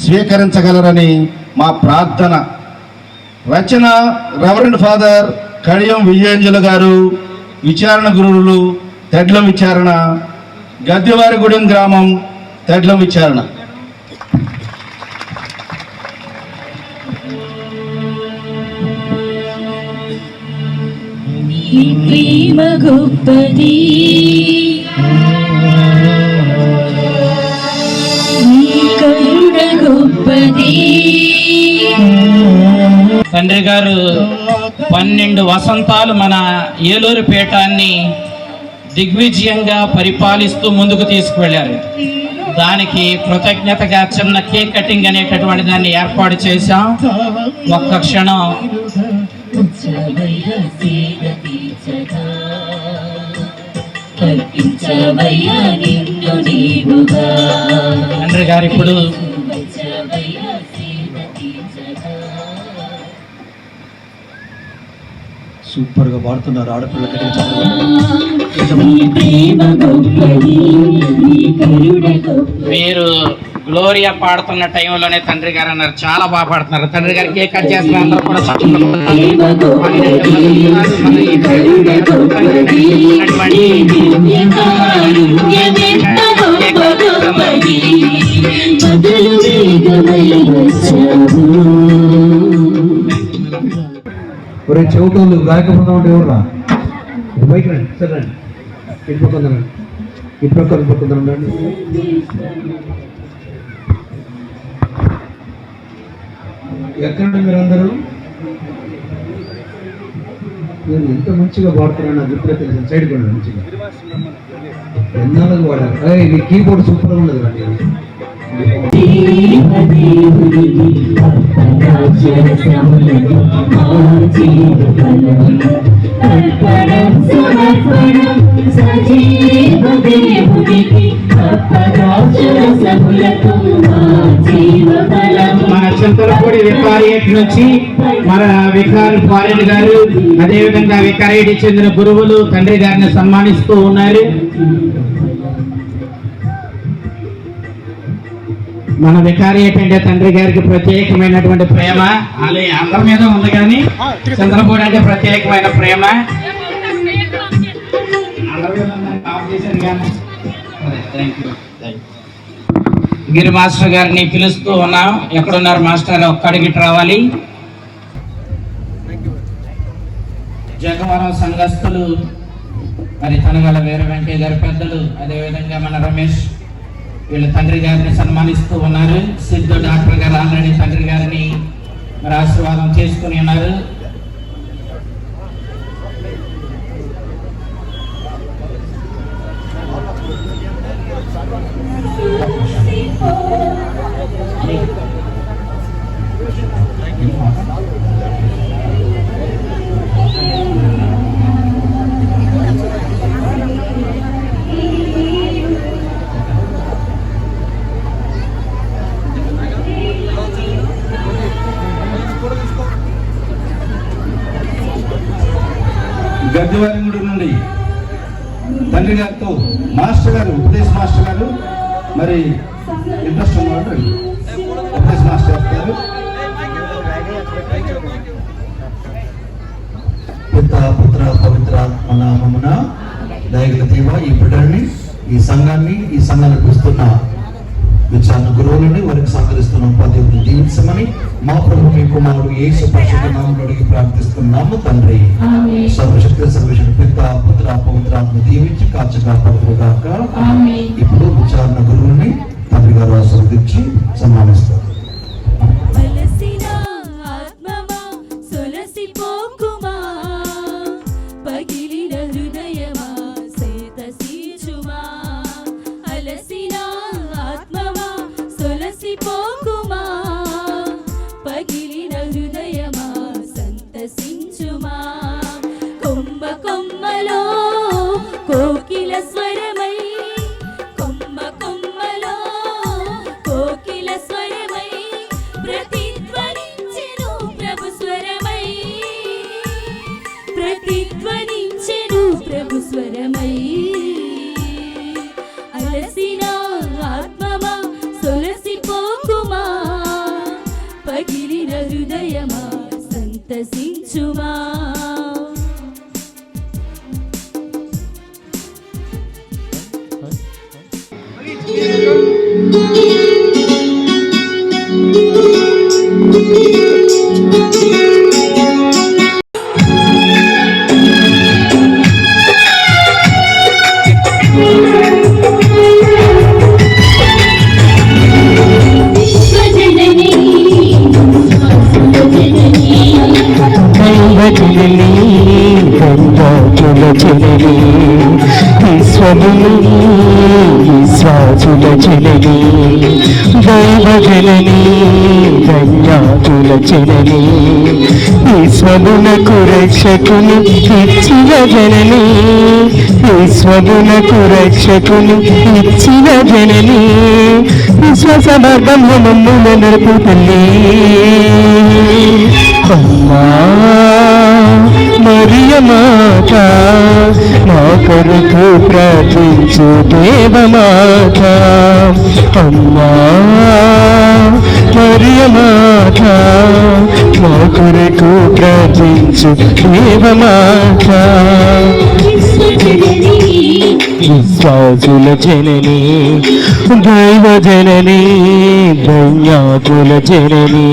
స్వీకరించగలరని మా ప్రార్థన. రచన రెవరెండ్ ఫాదర్ కడియం విజయాంజలి గారు, విచారణ గురువులు తెడ్లం విచారణ, గద్దెవారిగూడెం గ్రామం తెడ్లం విచారణ. ప్రేమ గొప్పది, కరుణ గొప్పది. తండ్రి గారు 12 వసంతాలు మన ఏలూరు పీఠాన్ని దిగ్విజయంగా పరిపాలిస్తూ ముందుకు తీసుకువెళ్ళారు. దానికి కృతజ్ఞతగా చిన్న కేక్ కటింగ్ అనేటటువంటి దాన్ని ఏర్పాటు చేశాం. ఒక్క క్షణం తండ్రి గారు ఇప్పుడు సూపర్గా పాడుతున్నారు ఆడపిల్ల నీ ప్రేమ గొప్పది, నీ కరుణ గొప్పది. మీరు గ్లోరియా పాడుతున్న టైంలోనే తండ్రి గారు అన్నారు, చాలా బాగా పాడుతున్నారు. తండ్రి గారు కేక్ కట్ చేస్తున్నారు, అందరూ కూడా ప్రేమ గొప్పది, నీ కరుణ గొప్పది, నీ దివ్య కారుణ్యమెంత గొప్ప గొప్పది. మొదలు వేగమై వచ్చావు. ఒరే చెవుటోళ్ళు గాయక బృందం ఉంటే ఎవరు రా బయట రండి, సరే రండి, ఇటు పక్కన రండి, ఇటు పక్కన రండి. ఎక్కడండి మీరందరూ? నేను ఎంత మంచిగా పాడుతున్నాను నాకు గుర్తుగా తెలిసిన సైడ్ కూడా మంచిగా ఎన్నాళ్ళకు వాడారు. మీ కీబోర్డ్ సూపర్గా ఉండదు రండి. మన చింతలపూడి వికారియట్ నుంచి మన వికారి ఫారెన్ గారు, అదేవిధంగా వికారియట్ చెందిన గురువులు తండ్రి గారిని సన్మానిస్తూ ఉన్నారు. మన వికారియట్ అంటే తండ్రి గారికి ప్రత్యేకమైనటువంటి ప్రేమ, అలా అందరి మీద ఉంది, కానీ చంద్రపూడి అంటే ప్రత్యేకమైన ప్రేమ. గిరి మాస్టర్ గారిని పిలుస్తూ ఉన్నాం. ఎక్కడున్నారు మాస్టర్? ఒక్కడికి రావాలి. జగవరం సంఘస్థులు, మరి తనగల వీర వెంకయ్య గారి పెద్దలు, అదేవిధంగా మన రమేష్, వీళ్ళు తండ్రి గారిని సన్మానిస్తూ ఉన్నారు. సిద్ధు డాక్టర్ గారు ఆల్రెడీ తండ్రి గారిని మరి ఆశీర్వాదం చేసుకుని ఉన్నారు. గద్దెవారింగుడి నుండి తండ్రి గారితో మాస్టర్ గారు, ఉపదేశ్ మాస్టర్ గారు, మరి ఇంట్రెస్ట్ ఉన్నవాడు ఉపదేశ్ మాస్టర్ గారు. పిత పుత్ర పవిత్రాత్మ నామమున దయగల దేవా, ఈ బిడ్డల్ని, ఈ సంఘాన్ని, ఈ సంఘాన్ని పిలుస్తున్న విచారణ గురువులని, వారికి సహకరిస్తున్న ఉపాధ్యాయులను దీవించమని మా ప్రభు మీ కుమారుడు యేసు పరిశుద్ధ నామములో అడిగి ప్రార్థిస్తున్నాము తండ్రి. సర్వశక్తి సర్వేశ్వరుడు పిత పుత్ర పవిత్రాత్మ దీవించి కాచగా పడుగాక. ఇప్పుడు విచారణ గురువుని తండ్రి గారు ఆశీర్వదించి సన్మానిస్తారు. కోకిల స్వరమై, కొమ్మ కొమ్మలో కోకిల స్వరమై ప్రతిధ్వనించెను ప్రభు స్వరమై, ప్రతిధ్వనించెను ప్రభు స్వరమై. అలసిన ఆత్మమా సొలసిపోకుమా, పగిలిన హృదయమా సంతసించుమా. విశ్వాసుల జనని దైవ జనని ధన్యాతుల జనని ఈశ్వరునకు రక్షకుని ఇచ్చిన జనని ఈశ్వరునకు రక్షకుని ఇచ్చిన జనని విశ్వాస మార్గంలో మమ్ముల నడుపు తల్లి అమ్మా మరియ మాత మా కొరకు ప్రార్థించు దేవమాత అమ్మా మరియ మాత మా కొరకు ప్రార్థించు దేవమాత విశ్వాసుల జనని దైవ జనని ధన్యాకుల జనని